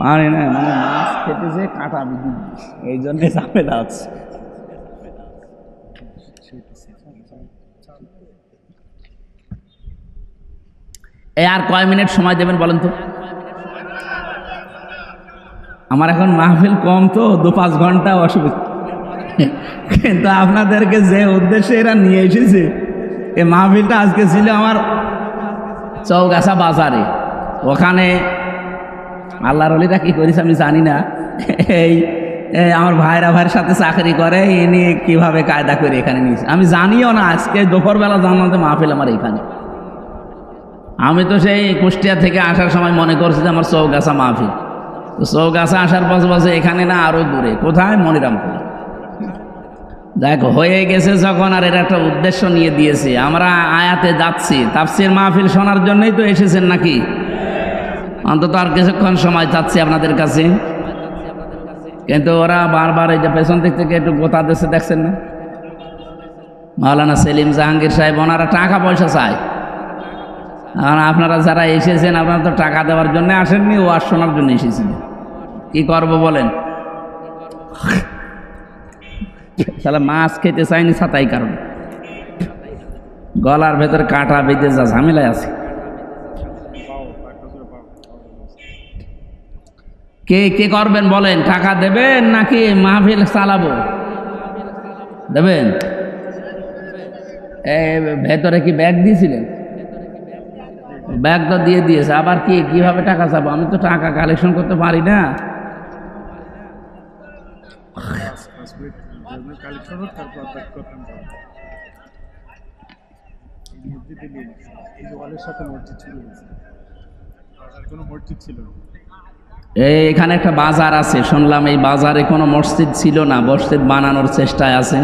[SPEAKER 1] পারি না, মানে মাছ খেতেছে কাঁটা বিধি, এই জন্য ঝামেলা আছে। এই আর কয় মিনিট সময় দেবেন বলেন তো? আমার এখন মাহফিল কম তো, 2-5 ঘন্টা অসুবিধা, কিন্তু আপনাদেরকে যে উদ্দেশ্যে এরা নিয়ে এসেছে, এই মাহফিলটা আজকে ছিল আমার চৌগাছা বাজারে। ওখানে আল্লাহর ওলিরা কি করেছে আমি জানি না, এই আমার ভাইয়ের সাথে চাকরি করে, এনে কিভাবে কায়দা করে এখানে নিয়েছে আমি জানিও না। আজকে দুপুরবেলা জানলাম যে মাহফিল আমার এখানে। আমি তো সেই কুষ্টিয়া থেকে আসার সময় মনে করছি যে আমার চৌগাছা মাহফিল, তো চৌগাছা আসার পাশে এখানে না, আরো দূরে কোথায়, মনিরামপুর। দেখ হয়ে গেছে যখন, আর এর একটা উদ্দেশ্য নিয়ে দিয়েছে। আমরা আয়াতে যাচ্ছি, তাফসীর মাহফিল শোনার জন্যই তো এসেছেন নাকি? অন্তত আর কিছুক্ষণ সময় চাচ্ছি আপনাদের কাছে, কিন্তু ওরা বারবার এই যে পেছন দিক থেকে একটু গোতা দিচ্ছে, দেখছেন না? মাওলানা সেলিম জাহাঙ্গীর সাহেব, ওনারা টাকা পয়সা চায়। আর আপনারা যারা এসেছেন, আপনারা তো টাকা দেওয়ার জন্য আসেননি, ওয়াজ শোনার জন্য এসেছিলেন। কি করব বলেন? তাহলে মাছ খেতে চাইনি ছাতাই কারণ, গলার ভেতর কাঁটা বেঁধে যা ঝামেলায় আছে। কে কে করবেন বলেন? টাকা দেবেন নাকি মাহফিল চালাবো? দেবেন? ভেতরে কি ব্যাগ দিয়েছিলেন? ব্যাগ তো দিয়ে দিয়েছে, আবার কি কিভাবে টাকা চাবো? আমি তো টাকা কালেকশন করতে পারি না। এখানে একটা বাজার আছে, শুনলাম এই বাজারে কোনো মসজিদ ছিল না, মসজিদ বানানোর চেষ্টায় আছে।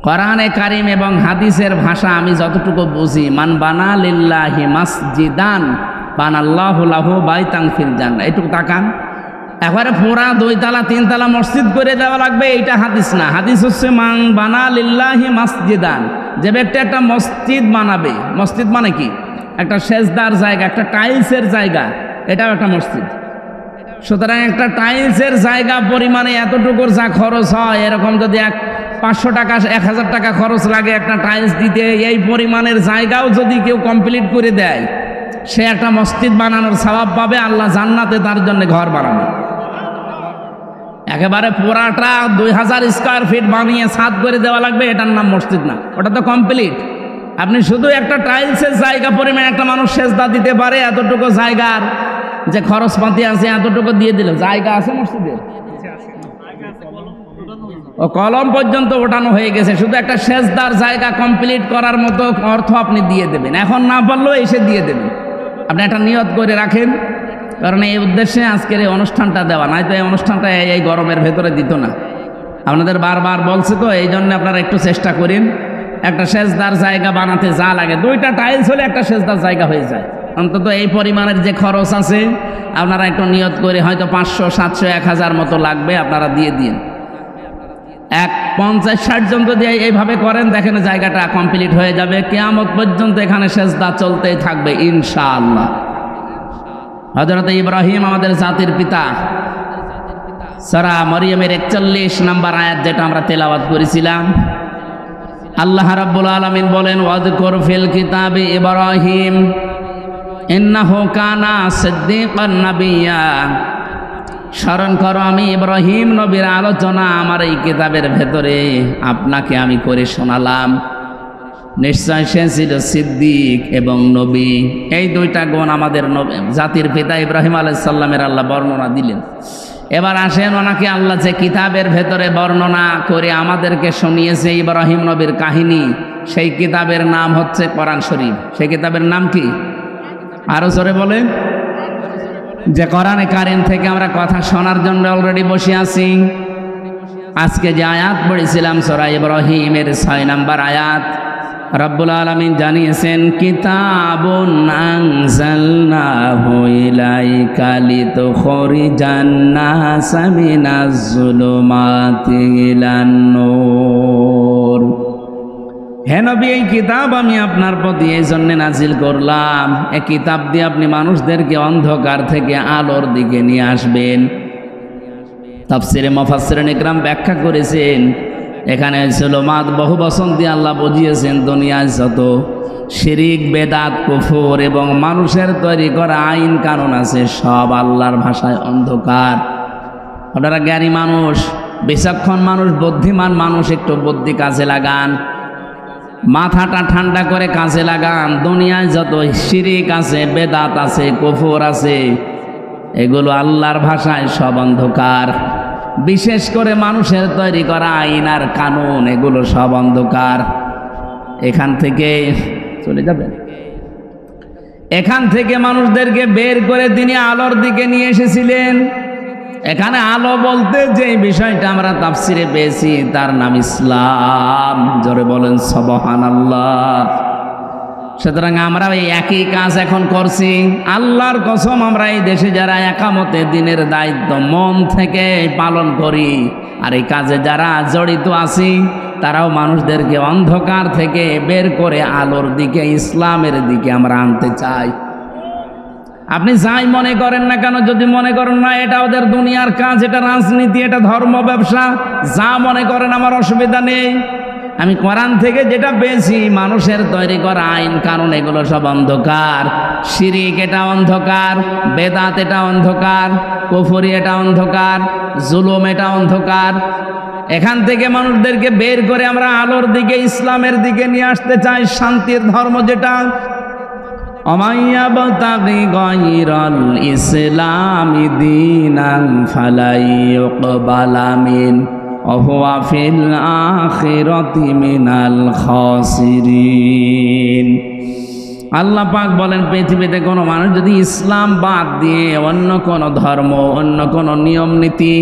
[SPEAKER 1] কোরআনে কারিম এবং হাদিসের ভাষা আমি যতটুকু বুঝি, মান বানা লিল্লাহি মাসজিদান বানাল্লাহু লাহু বাইতান ফিল জান্নাহ। এটুকু তাকান, একবারে পুরা 2 তলা 3 তলা মসজিদ করে দেওয়া লাগবে, এইটা হাদিস না। হাদিস হচ্ছে মান বানা লিল্লাহি মাসজিদান, যে ব্যক্তি একটা মসজিদ বানাবে। মসজিদ মানে কি? একটা সেজদার জায়গা, একটা টাইলসের জায়গা, এটাও একটা মসজিদ। সুতরাং একটা টাইলসের জায়গা পরিমাণে এতটুকুর যা খরচ হয়, এরকম যদি 500 টাকা 1000 টাকা খরচ লাগে একটা টাইলস দিতে, এই পরিমাণের জায়গাও যদি কেউ কমপ্লিট করে দেয়, সে একটা মসজিদ বানানোর সওয়াব পাবে। আল্লাহ জান্নাতে তার জন্য ঘর বানাবে। একেবারে পুরাটা 2000 স্কয়ার ফিট বানিয়ে ছাদ করে দেওয়া লাগবে, এটার নাম মসজিদ না, ওটা তো কমপ্লিট। আপনি শুধু একটা টাইলসের জায়গা পরিমাণ একটা মানুষ সেজদা দিতে পারে, এতটুকু জায়গার যে খরচপাতি আছে এতটুকু দিয়ে দিল। জায়গা আছে মসজিদে, ও কলম পর্যন্ত ওঠানো হয়ে গেছে, শুধু একটা সেজদার জায়গা কমপ্লিট করার মতো অর্থ আপনি দিয়ে দেবেন। এখন না পারলেও এসে দিয়ে দেবেন। আপনি একটা নিয়ত করে রাখেন, কারণ এই উদ্দেশ্যে আজকের এই অনুষ্ঠানটা দেওয়া, নয়তো এই অনুষ্ঠানটা এই গরমের ভেতরে দিত না। আপনাদের বারবার বলছে তো, এই জন্য আপনারা একটু চেষ্টা করেন। একটা সেজদার জায়গা বানাতে যা লাগে, 2টা টাইলস হলে একটা সেজদার জায়গা হয়ে যায়। অন্তত এই পরিমাণের যে খরচ আছে আপনারা একটু নিয়ত করে, হয়তো 500, 700, 1000 মতো লাগবে, আপনারা দিয়ে দিন। 50-60 জন যদি এইভাবে করেন, দেখেন জায়গাটা কমপ্লিট হয়ে যাবে। কিয়ামত পর্যন্ত এখানে সেজদা চলতেই থাকবে ইনশাআল্লাহ। হযরত ইব্রাহিম আমাদের জাতির পিতা, সূরা মরিয়মের 41 নম্বর আয়াত যেটা আমরা তেলাওয়াত করেছিলাম, আল্লাহ রাব্বুল আলামিন বলেন, ওয়াযকুর ফিল কিতাবি ইব্রাহিম ইন্নাহু কানা সিদ্দীকান নাবিয়্যা। স্মরণ করো আমি ইব্রাহিম নবীর আলোচনা আমার এই কিতাবের ভেতরে আপনাকে আমি করে শোনালাম। নিশ্চয় সে ছিল সিদ্দিক এবং নবী। এই 2টা গুণ আমাদের জাতির পিতা ইব্রাহিম আলাইহিস সালামের আল্লাহ বর্ণনা দিলেন। এবার আসেন, ওনাকে আল্লাহ যে কিতাবের ভেতরে বর্ণনা করে আমাদেরকে শুনিয়েছে ইব্রাহিম নবীর কাহিনী, সেই কিতাবের নাম হচ্ছে কোরআন শরীফ। সেই কিতাবের নাম কি? আরো জোরে বলেন। যে কোরআনে কারীম থেকে আমরা কথা শোনার জন্য অলরেডি বসে আছি। আজকে যে আয়াত পড়েছিলাম সূরা ইব্রাহিমের 6 নম্বর আয়াত, রব্বুল আলামিন জানিয়েছেন, কিতাবুন আনজালনাহু ইলাইকা লিতুখরিজান নাসা মিনাজ যুলুমাতি ইলান নূর। হে নবী, এই কিতাব আমি আপনার প্রতি এই জন্য নাজিল করলাম, এই কিতাব দিয়ে আপনি মানুষদেরকে অন্ধকার থেকে আলোর দিকে নিয়ে আসবেন। তাফসিরে মুফাসসিরিন ইকরাম ব্যাখ্যা করেছেন, এখানে যুলুমাত বহু বচন দিয়ে আল্লাহ বুঝিয়েছেন, দুনিয়ায় যত শিরিক, বেদাত, কুফর এবং মানুষের তৈরি করা আইন কানুন আছে, সব আল্লাহর ভাষায় অন্ধকার। আপনারা জ্ঞানী মানুষ, বিচক্ষণ মানুষ, বুদ্ধিমান মানুষ, একটু বুদ্ধি কাজে লাগান, মাথাটা ঠান্ডা করে কাজে লাগান। দুনিয়ায় যত শিরিক আছে, বেদাত আছে, কুফর আছে, এগুলো আল্লাহর ভাষায় সব অন্ধকার। বিশেষ করে মানুষের তৈরি করা আইন আর কানুন, এগুলো সব অন্ধকার। এখান থেকে চলে যাবেন, এখান থেকে মানুষদেরকে বের করে তিনি আলোর দিকে নিয়ে এসেছিলেন। এখানে আলো বলতে যে বিষয়টা আমরা তাফসিরে পেয়েছি, তার নাম ইসলাম। জোরে বলেন সুবহানাল্লাহ। সুতরাং আমরা এই একই কাজ এখন করছি। আল্লাহর কসম, আমরা এই দেশে যারা একামতে দিনের দায়িত্ব মন থেকে পালন করি, আর এই কাজে যারা জড়িত আছি, তারাও মানুষদেরকে অন্ধকার থেকে বের করে আলোর দিকে, ইসলামের দিকে আমরা আনতে চাই। আপনি যাই মনে করেন না কেন, যদি মনে করেন না এটা ওদের দুনিয়ার কাজ, এটা রাজনীতি, এটা ধর্ম, ব্যবসা, যা মনে করেন, আমার অসুবিধা নেই। আমি কোরআন থেকে যেটা পেয়েছি, মানুষের তৈরি করা আইন কানুন এগুলো সব অন্ধকার। শিরিক এটা অন্ধকার, বেদাত এটা অন্ধকার, কুফরি এটা অন্ধকার, জুলুম এটা অন্ধকার। এখান থেকে মানুষদেরকে বের করে আমরা আলোর দিকে, ইসলামের দিকে নিয়ে আসতে চাই, শান্তির ধর্ম যেটা। অমাইয়াবতাগি গায়রাল ইসলামি দীনান ফালাই ইউকবালা মিন ওয়া ফিল আখিরাতি মিনাল খাসিরিন। আল্লাহ পাক বলেন, পৃথিবীতে কোনো মানুষ যদি ইসলাম বাদ দিয়ে অন্য কোনো ধর্ম, অন্য কোনো নিয়ম নীতি,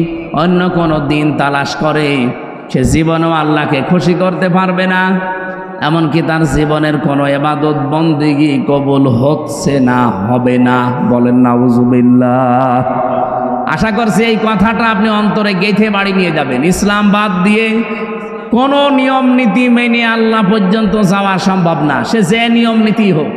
[SPEAKER 1] অন্য কোনো দিন তালাশ করে, সে জীবনেও আল্লাহকে খুশি করতে পারবে না। এমনকি তার জীবনের কোনো ইবাদত বন্দেগী কবুল হচ্ছে না, হবে না। বলেন নাউজুবিল্লাহ। আশা করছি এই কথাটা আপনি অন্তরে গেঁথে বাড়ি নিয়ে যাবেন। ইসলাম বাদ দিয়ে কোনো নিয়ম নীতি মেনে আল্লাহ পর্যন্ত যাওয়া সম্ভব না, সে যে নিয়ম নীতি হোক।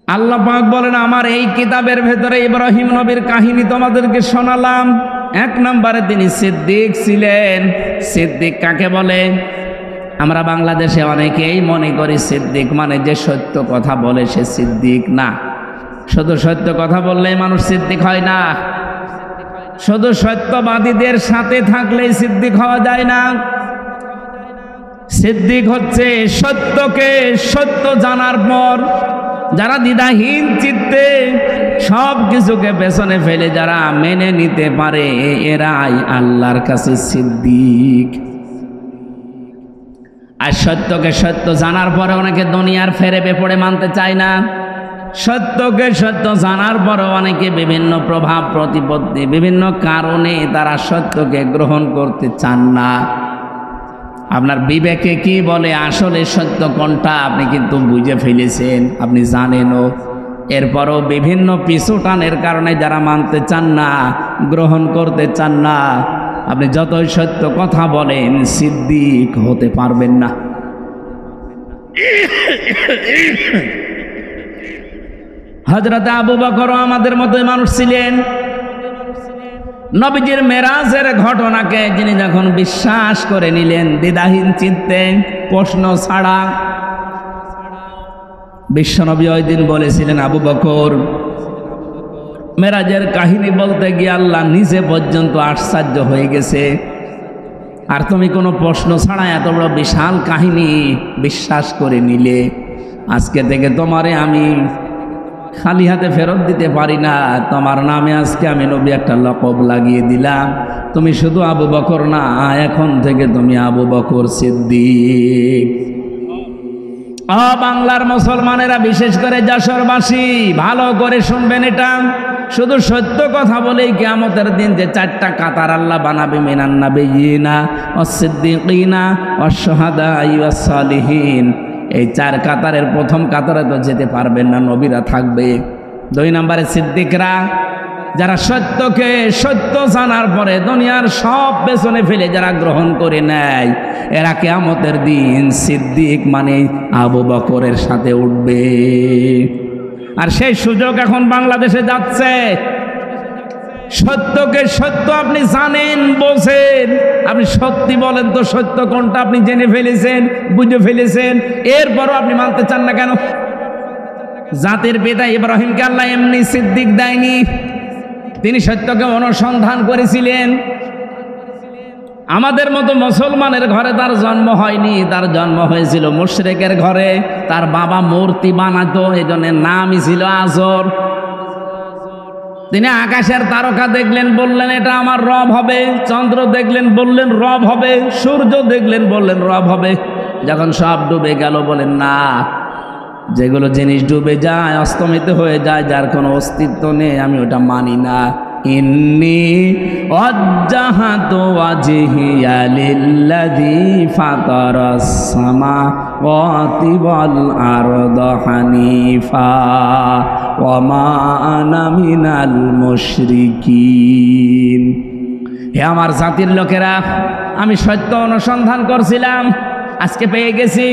[SPEAKER 1] আল্লাহ পাক বলেন, আমার এই কিতাবের ভেতরে ইব্রাহিম নবীর কাহিনী তোমাদেরকে শোনালাম। 1 নম্বরে তিনি সিদ্দিক ছিলেন। সিদ্দিক কাকে বলে? আমরা বাংলাদেশে অনেকেই মনে করি সিদ্দিক মানে যে সত্য কথা বলে সে সিদ্দিক না। শুধু সত্য কথা বললেই মানুষ সিদ্দিক হয় না, শুধু সত্যবাদীদের সাথে থাকলেই সিদ্দিক হওয়া যায় না। সিদ্দিক হচ্ছে সত্যকে সত্য জানার পর যারা দ্বিধাহীন চিত্তে সব কিছুকে পেছনে ফেলে যারা মেনে নিতে পারে, এরাই আল্লাহর কাছে সিদ্দিক। আর সত্যকে সত্য জানার পরে অনেকে দুনিয়ার ফেরেবে পড়ে মানতে চায় না। সত্যকে সত্য জানার পরে অনেকে বিভিন্ন প্রভাব প্রতিপত্তি বিভিন্ন কারণে তারা সত্যকে গ্রহণ করতে চান না। আপনার বিবেকে কি বলে আসলে সত্য কোনটা আপনি কিন্তু বুঝে ফেলেছেন, আপনি জানেনও, এরপরও বিভিন্ন পিছুটানের কারণে যারা মানতে চান না, গ্রহণ করতে চান না, আপনি যতই সত্য কথা বলেন সিদ্দিক হতে পারবেন না। হযরত আবু বকরও আমাদের মতোই মানুষ ছিলেন। নবীজির মেরাজের ঘটনাকে যিনি যখন বিশ্বাস করে নিলেন দ্বিধাহীন চিত্তে, প্রশ্ন ছাড়া, বিশ্বনবী ওই দিন বলেছিলেন, আবু বকর, মেরাজের কাহিনী বলতে গিয়ে আল্লাহ নিজে পর্যন্ত আশ্চর্য হয়ে গেছে, আর তুমি কোনো প্রশ্ন ছাড়া এত বড় বিশাল কাহিনী বিশ্বাস করে নিলে, আজকে থেকে তোমারে আমি খালি হাতে ফেরত দিতে পারি না, তোমার নামে আজকে আমি নবী একটা লকব লাগিয়ে দিলাম, তুমি শুধু আবু বকর না, এখন থেকে তুমি আবু বকর সিদ্দিক। বাংলার মুসলমানেরা, বিশেষ করে যশোরবাসী, ভালো করে শুনবেন এটা, শুধু সত্য কথা বলেই কিয়ামতের দিন যে চারটা কাতার আল্লাহ বানাবে, মিনান নাবিয়িনা ওয়াস সিদ্দিকিনা ওয়াস শুহাদা ওয়াস সালিহিন, এই চার কাতারের প্রথম কাতারে তো যেতে পারবেন না, নবীরা থাকবে। 2 নম্বরে সিদ্দিকরা, যারা সত্যকে সত্য জানার পরে দুনিয়ার সব পেছনে ফেলে যারা গ্রহণ করে নেয়, এরা কিয়ামতের দিন সিদ্দিক মানে আবু বকরের সাথে উঠবে। আর সেই সুযোগ এখন বাংলাদেশে যাচ্ছে। সত্যকে সত্য আপনি জানেন, বোঝেন, আপনি সত্যি বলেন তো সত্য কোনটা আপনি জেনে ফেলেছেন, বুঝে ফেলেছেন, এরপরও আপনি মানতে চান না কেন? জাতির পিতা ইব্রাহিমকে আল্লাহ এমনি সিদ্দিক দেয়নি, তিনি সত্যকে অনুসন্ধান করেছিলেন। আমাদের মতো মুসলমানের ঘরে তার জন্ম হয়নি, তার জন্ম হয়েছিল মুশরিকের ঘরে। তার বাবা মূর্তি বানাতো, এই জন্য নামই ছিল আজর। তিনি আকাশের তারকা দেখলেন, বললেন এটা আমার রব হবে। চন্দ্র দেখলেন, বললেন রব হবে। সূর্য দেখলেন, বললেন রব হবে। যখন সব ডুবে গেল, বলেন না, যেগুলো জিনিস ডুবে যায়, অস্তমিত হয়ে যায়, যার কোনো অস্তিত্ব নেই, আমি ওটা মানি না। ইন্নী ওয়াজ্জাহাতু ওয়াজহিয়া লিল্লাযী ফাতারাস সামাওয়াতি ওয়াল আরদা হানিফা ওয়া মা আনা মিনাল মুশরিকিন। হে আমার জাতির লোকেরা, আমি সত্য অনুসন্ধান করছিলাম, আজকে পেয়ে গেছি।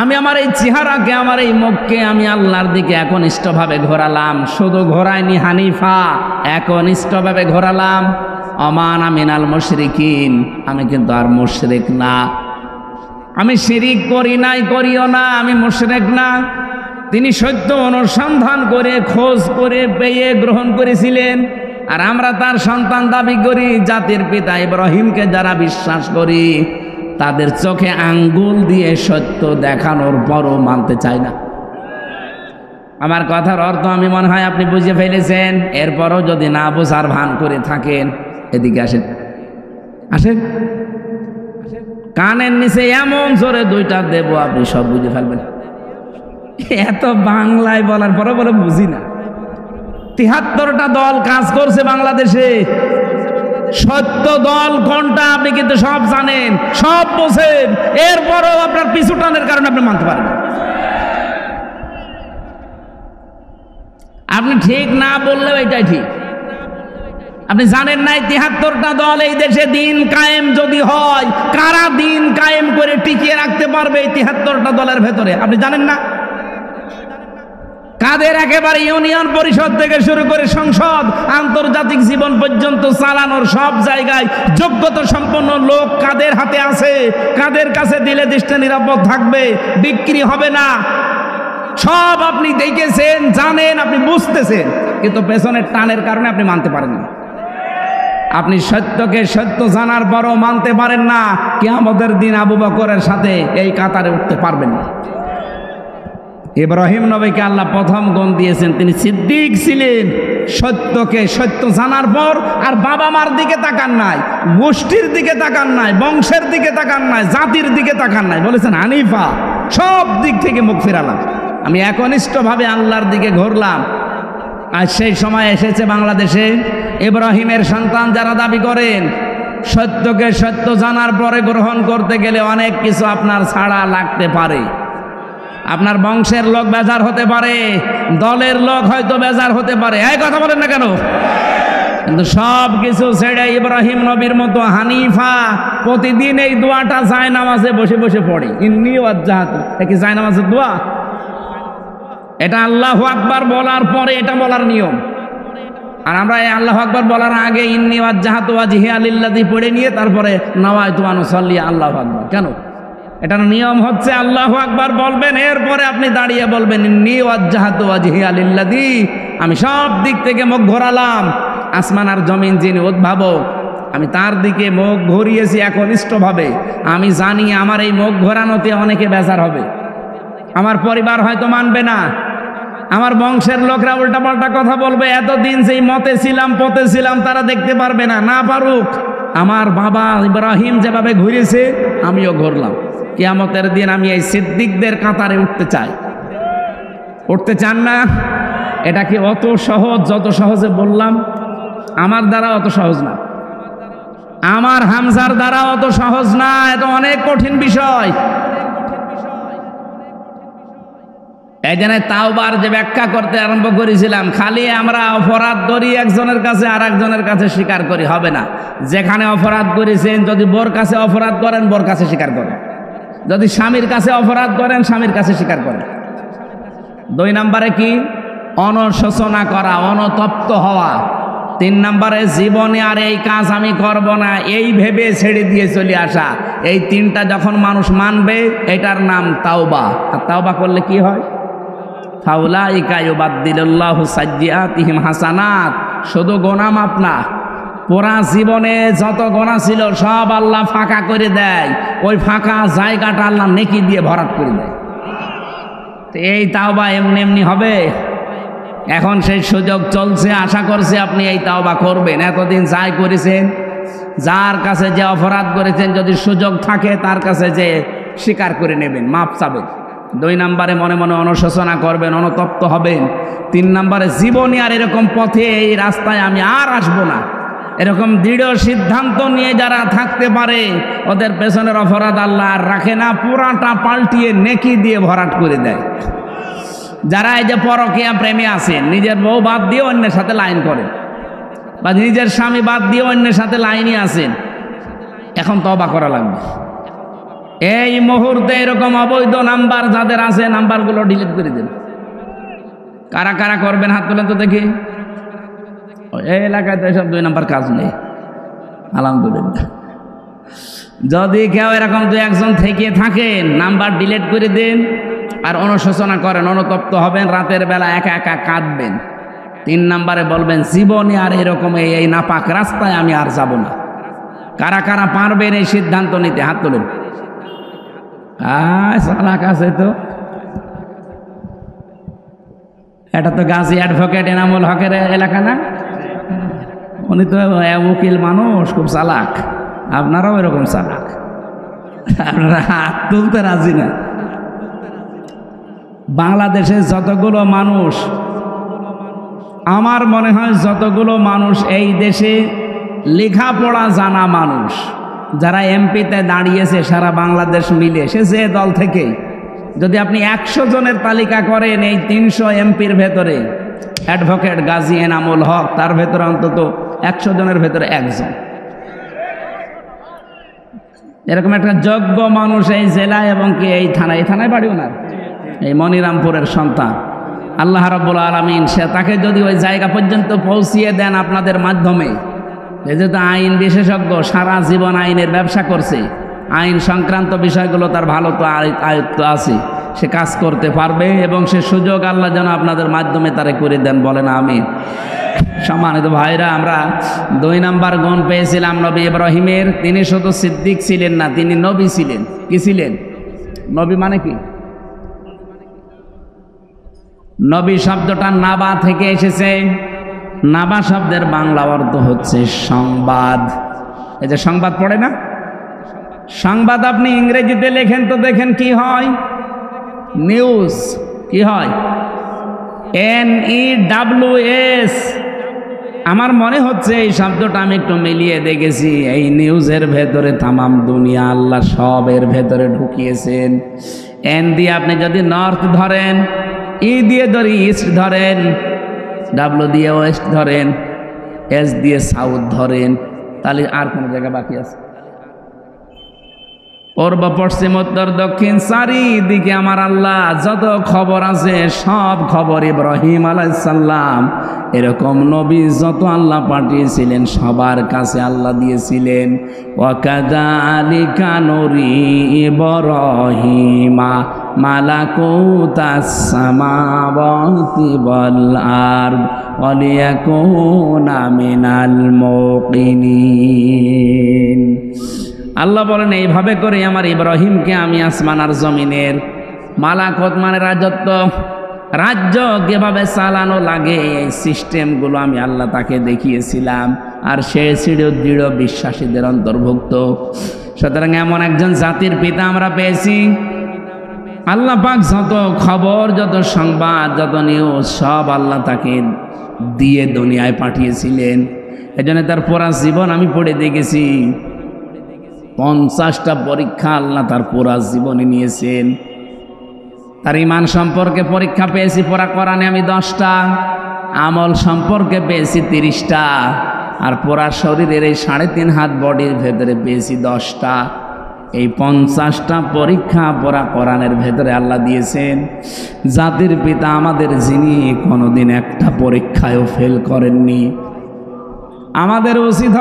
[SPEAKER 1] আমি আমার এই চেহারাকে, আমার এই মুখকে আমি আল্লাহর দিকে একনিষ্ঠভাবে ঘোরালাম। শুধু ঘোরাইনি হানিফা, একনিষ্ঠভাবে ঘোরালাম। অমানা মিনাল মুশরিকিন, আমি কিন্তু আর মুশরিক না। আমি শিরিক করি নাই, করিও না, আমি মুশরিক না। তিনি সত্য অনুসন্ধান করে, খোঁজ করে, পেয়ে গ্রহণ করেছিলেন। আর আমরা তার সন্তান দাবি করি। জাতির পিতা ইব্রাহিমকে যারা বিশ্বাস করি, তাদের চোখে আঙ্গুল দিয়ে সত্য দেখানোর পরও মানতে চায় না। আমার কথার অর্থ আমি মনে হয় আপনি বুঝে ফেলেছেন। এরপরও যদি না বোঝার ভান করে থাকেন, এদিকে আসেন, আসেন, কানের নিচে এমন জোরে 2টা দেব, আপনি সব বুঝে ফেলবেন। এত বাংলায় বলার পরও বলে বুঝি না। 73টা দল কাজ করছে বাংলাদেশে। সত্য দল কোনটা আপনি কিন্তু সব জানেন, সব বোঝেন, এরপরও আপনার পিছুটানের কারণে আপনি মানতে পারেন। আপনি ঠিক না বললেও এটাই ঠিক। আপনি জানেন না 73টা দল এই দেশে দিন কায়েম যদি হয়, কারা দিন কায়েম করে টিকিয়ে রাখতে পারবে 73টা দলের ভেতরে? আপনি জানেন না? কাদের একেবারে ইউনিয়ন পরিষদ থেকে শুরু করে সংসদ, আন্তর্জাতিক জীবন পর্যন্ত চালানোর সব জায়গায় যোগ্যতা সম্পন্ন লোক কাদের হাতে আছে, কাদের কাছে দিলে দেশটা নিরাপদ থাকবে, বিক্রি হবে না। সব আপনি দেখেছেন, জানেন, আপনি বুঝতেছেন, কিন্তু পেছনের টানের কারণে আপনি মানতে পারেন না। আপনি সত্যকে সত্য জানার পরও মানতে পারেন না, কিয়ামতের দিন আবু বকরের সাথে এই কাতারে উঠতে পারবেন না। ইব্রাহিম নবীকে আল্লাহ প্রথম গুণ দিয়েছেন, তিনি সিদ্দিক ছিলেন। সত্যকে সত্য জানার পর আর বাবা মার দিকে তাকান নাই, গোষ্ঠীর দিকে তাকান নাই, বংশের দিকে তাকান নাই, জাতির দিকে তাকান নাই, বলেছেন হানিফা, সব দিক থেকে মুখ ফেরালাম, আমি একনিষ্ঠভাবে আল্লাহর দিকে ঘুরলাম। আর সেই সময় এসেছে বাংলাদেশে ইব্রাহিমের সন্তান যারা দাবি করেন, সত্যকে সত্য জানার পরে গ্রহণ করতে গেলে অনেক কিছু আপনার ছাড়া লাগতে পারে। আপনার বংশের লোক বেজার হতে পারে, দলের লোক হয়তো বেজার হতে পারে, এই কথা বলেন না কেন? কিন্তু সব কিছু ছেড়ে ইব্রাহিম নবীর মতো হানিফা প্রতিদিন এই দোয়াটা জায়নামাজে বসে বসে পড়ে, ইন্নী ওয়াজ্জাহাতু, কি জায়নামাজের দোয়া? এটা আল্লাহু আকবার বলার পরে এটা বলার নিয়ম। আর আমরা এই আল্লাহু আকবার বলার আগে ইন্নী ওয়াজ্জাহাতু ওয়াজহিয়া লিল্লাযী পড়ে নিয়ে তারপরে নাওয়াইতু আন উসাল্লি আল্লাহু আকবার। কেন? এটার নিয়ম হচ্ছে আল্লাহু আকবার বলবেন, এরপরে আপনি দাঁড়িয়ে বলবেন ইন্নী ওয়াজ্জাহাতু ওয়াজহিয়া লিল্লাযী, আমি সব দিক থেকে মুখ ঘোরালাম, আসমান আর জমিন যিনি উদ্ভাবক, আমি তার দিকে মুখ ঘুরিয়েছি একনিষ্ঠভাবে। আমি জানি আমার এই মুখ ঘোরানোতে অনেকে বেজার হবে, আমার পরিবার হয়তো মানবে না, আমার বংশের লোকরা উল্টাপাল্টা কথা বলবে, এতদিন যেই মতে ছিলাম পথে ছিলাম তারা দেখতে পারবে না, না পারুক। আমার বাবা ইব্রাহিম যেভাবে ঘুরেছে আমিও ঘুরলাম। কিয়ামতের দিন আমি এই সিদ্দিকদের কাতারে উঠতে চাই। উঠতে চান না? এটা কি অত সহজ যত সহজে বললাম? আমার দ্বারা অত সহজ না, আমার হামজার দ্বারা অত সহজ না, এটা অনেক কঠিন বিষয়। এই জন্য তাওবার যে ব্যাখ্যা করতে আরম্ভ করেছিলাম, খালি আমরা অপরাধ ধরি একজনের কাছে আর একজনের কাছে স্বীকার করি, হবে না। যেখানে অপরাধ করেছেন, যদি বোর কাছে অপরাধ করেন বোর কাছে স্বীকার করেন, যদি স্বামীর কাছে অপরাধ করেন স্বামীর কাছে স্বীকার করেন। 2 নম্বরে কি? অনশোচনা করা, অনতপ্ত হওয়া। 3 নম্বরে জীবনে আর এই কাজ আমি করব না এই ভেবে ছেড়ে দিয়ে চলে আসা। এই 3টা যখন মানুষ মানবে এটার নাম তাওবা। আর তাওবা করলে কি হয়? ফাউলাইকা ইউবাদদিলুল্লাহু সাইয়্যাতিহিম হাসানাত। শুধু গোনা মাফ না, পুরা জীবনে যত গোনা ছিল সব আল্লাহ ফাঁকা করে দেয়, ওই ফাঁকা জায়গাটা আল্লাহ নেকি দিয়ে ভরাট করে দেয়। তো এই তাওবা এমনি এমনি হবে? এখন সেই সুযোগ চলছে, আশা করছি আপনি এই তাওবা করবেন। এতদিন যাই করেছেন, যার কাছে যে অপরাধ করেছেন, যদি সুযোগ থাকে তার কাছে যে স্বীকার করে নেবেন, মাপ চাবেন। 2 নম্বরে মনে মনে অনুশোচনা করবেন, অনুতপ্ত হবেন। 3 নম্বরে জীবনে আর এরকম পথে এই রাস্তায় আমি আর আসবো না, এরকম দৃঢ় সিদ্ধান্ত নিয়ে যারা থাকতে পারে ওদের পেছনের অপরাধ আল্লাহ আর রাখে না, পুরাটা পাল্টিয়ে নেকি দিয়ে ভরাট করে দেয়। যারা এই যে পরকীয়া প্রেমে আছেন, নিজের বউ বাদ দিয়ে অন্যের সাথে লাইন করেন, বা নিজের স্বামী বাদ দিয়ে অন্যের সাথে লাইনই আছেন, এখন তওবা করা লাগবে। এই মুহূর্তে এরকম অবৈধ নাম্বার যাদের আছে, নাম্বারগুলো ডিলিট করে দেন। কারা কারা করবেন হাত তোলেন তো দেখি। এই এলাকায় তো এসব 2 নম্বর কাজ নেই, আলহামদুলিল্লাহ। যদি কেউ এরকম 2-1 জন থেকে থাকেন, নাম্বার ডিলিট করে দেন আর অনুশোচনা করেন, অনুতপ্ত হবেন, রাতের বেলা একা একা কাঁদবেন। 3 নম্বরে বলবেন জীবনে আর এরকম এই নাপাক রাস্তায় আমি আর যাব না। কারা কারা পারবেন এই সিদ্ধান্ত নিতে হাত তোলেন। চালাক আছে তো, এটা তো গাজী অ্যাডভোকেট এনামুল হকের এলাকা না? উনি তো উকিল মানুষ, খুব চালাক। আপনারাও এরকম চালাক, আপনারা হাত তুলতে রাজি না। বাংলাদেশে যতগুলো মানুষ, আমার মনে হয় যতগুলো মানুষ এই দেশে লেখাপড়া জানা মানুষ, যারা এমপিতে দাঁড়িয়েছে সারা বাংলাদেশ মিলে, সে যে দল থেকে, যদি আপনি 100 জনের তালিকা করেন, এই 300 এমপির ভেতরে অ্যাডভোকেট গাজী এনামুল হক, তার ভেতরে অন্তত 100 জনের ভেতরে 1 জন এরকম একটা যোগ্য মানুষ এই জেলায় এবং কি এই থানায় বাড়িও না, এই মনিরামপুরের সন্তান। আল্লাহ রাব্বুল আলামিন সে তাকে যদি ওই জায়গা পর্যন্ত পৌঁছিয়ে দেন আপনাদের মাধ্যমে, যেহেতু আইন বিশেষজ্ঞ, সারা জীবন আইনের ব্যবসা করছে, আইন সংক্রান্ত বিষয়গুলো তার ভালো তো আয়ত্ত আছে, সে কাজ করতে পারবে এবং সে সুযোগ আল্লাহ যেন আপনাদের মাধ্যমে তারে করে দেন, বলেন আমিন। সম্মানিত ভাইরা, আমরা 2 নাম্বার গুণ পেয়েছিলাম নবী ইব্রাহিমের। তিনি শুধু সিদ্দিক ছিলেন না, তিনি নবী ছিলেন। কি ছিলেন? নবী মানে কি? নবী শব্দটা নাবা থেকে এসেছে। নাবা শব্দের বাংলা অর্থ হচ্ছে সংবাদ। এই যে সংবাদ পড়ে না, সংবাদ আপনি ইংরেজিতে লেখেন তো দেখেন কি হয়, নিউজ। কি হয়? NEWS। আমার মনে হচ্ছে এই শব্দটা আমি একটু মিলিয়ে দেখেছি, এই নিউজের ভেতরে তামাম দুনিয়া আল্লাহ সবের ভেতরে ঢুকিয়েছেন। এন দিয়ে আপনি যদি নর্থ ধরেন, ই দিয়ে ধরি ইস্ট ধরেন, ডাব্লু দিয়ে ওয়েস্ট ধরেন, এস দিয়ে সাউথ ধরেন, তাহলে আর কোনো জায়গা বাকি আছে? পূর্ব পশ্চিম উত্তর দক্ষিণ চারিদিকে আমার আল্লাহ যত খবর আছে সব খবর ইব্রাহিম আলাইহিস সালাম এরকম নবী যত আল্লাহ পাঠিয়েছিলেন সবার কাছে আল্লাহ দিয়েছিলেন। ওয়াকাযালিকা নুরি ইব্রাহিমা মালাকুতাস সামাওয়াতি ওয়াল আরদ ওয়ালিয়াকুনা মিনাল মুকিনিন। আল্লাহ বলেন এইভাবে করে আমার ইব্রাহিমকে আমি আসমান আর জমিনের মালাকত মানে রাজত্ব, রাজ্য কিভাবে চালানো লাগে এই সিস্টেমগুলো আমি আল্লাহ তাকে দেখিয়েছিলাম, আর সে দৃঢ় বিশ্বাসীদের অন্তর্ভুক্ত। সুতরাং এমন একজন জাতির পিতা আমরা পেয়েছি। আল্লাহ পাক যত খবর, যত সংবাদ, যত নিউজ সব আল্লাহ তাকে দিয়ে দুনিয়ায় পাঠিয়েছিলেন। এজন্য তার পুরা জীবন আমি পড়ে দেখেছি। 50টা পরীক্ষা আল্লাহ তার পুরা জীবনে নিয়েছেন। তার ঈমান সম্পর্কে পরীক্ষা পেয়েছি পুরা কোরআনে আমি 10টা, আমল সম্পর্কে পেয়েছি 30টা, আর পুরা শরীরের এই 3.5 হাত বডির ভেতরে পেয়েছি 10টা। এই 50টা পরীক্ষা পুরা কোরআনের ভেতরে আল্লাহ দিয়েছেন। জাতির পিতা আমাদের, যিনি কোনোদিন একটা পরীক্ষায়ও ফেল করেননি। আমাদের উচিত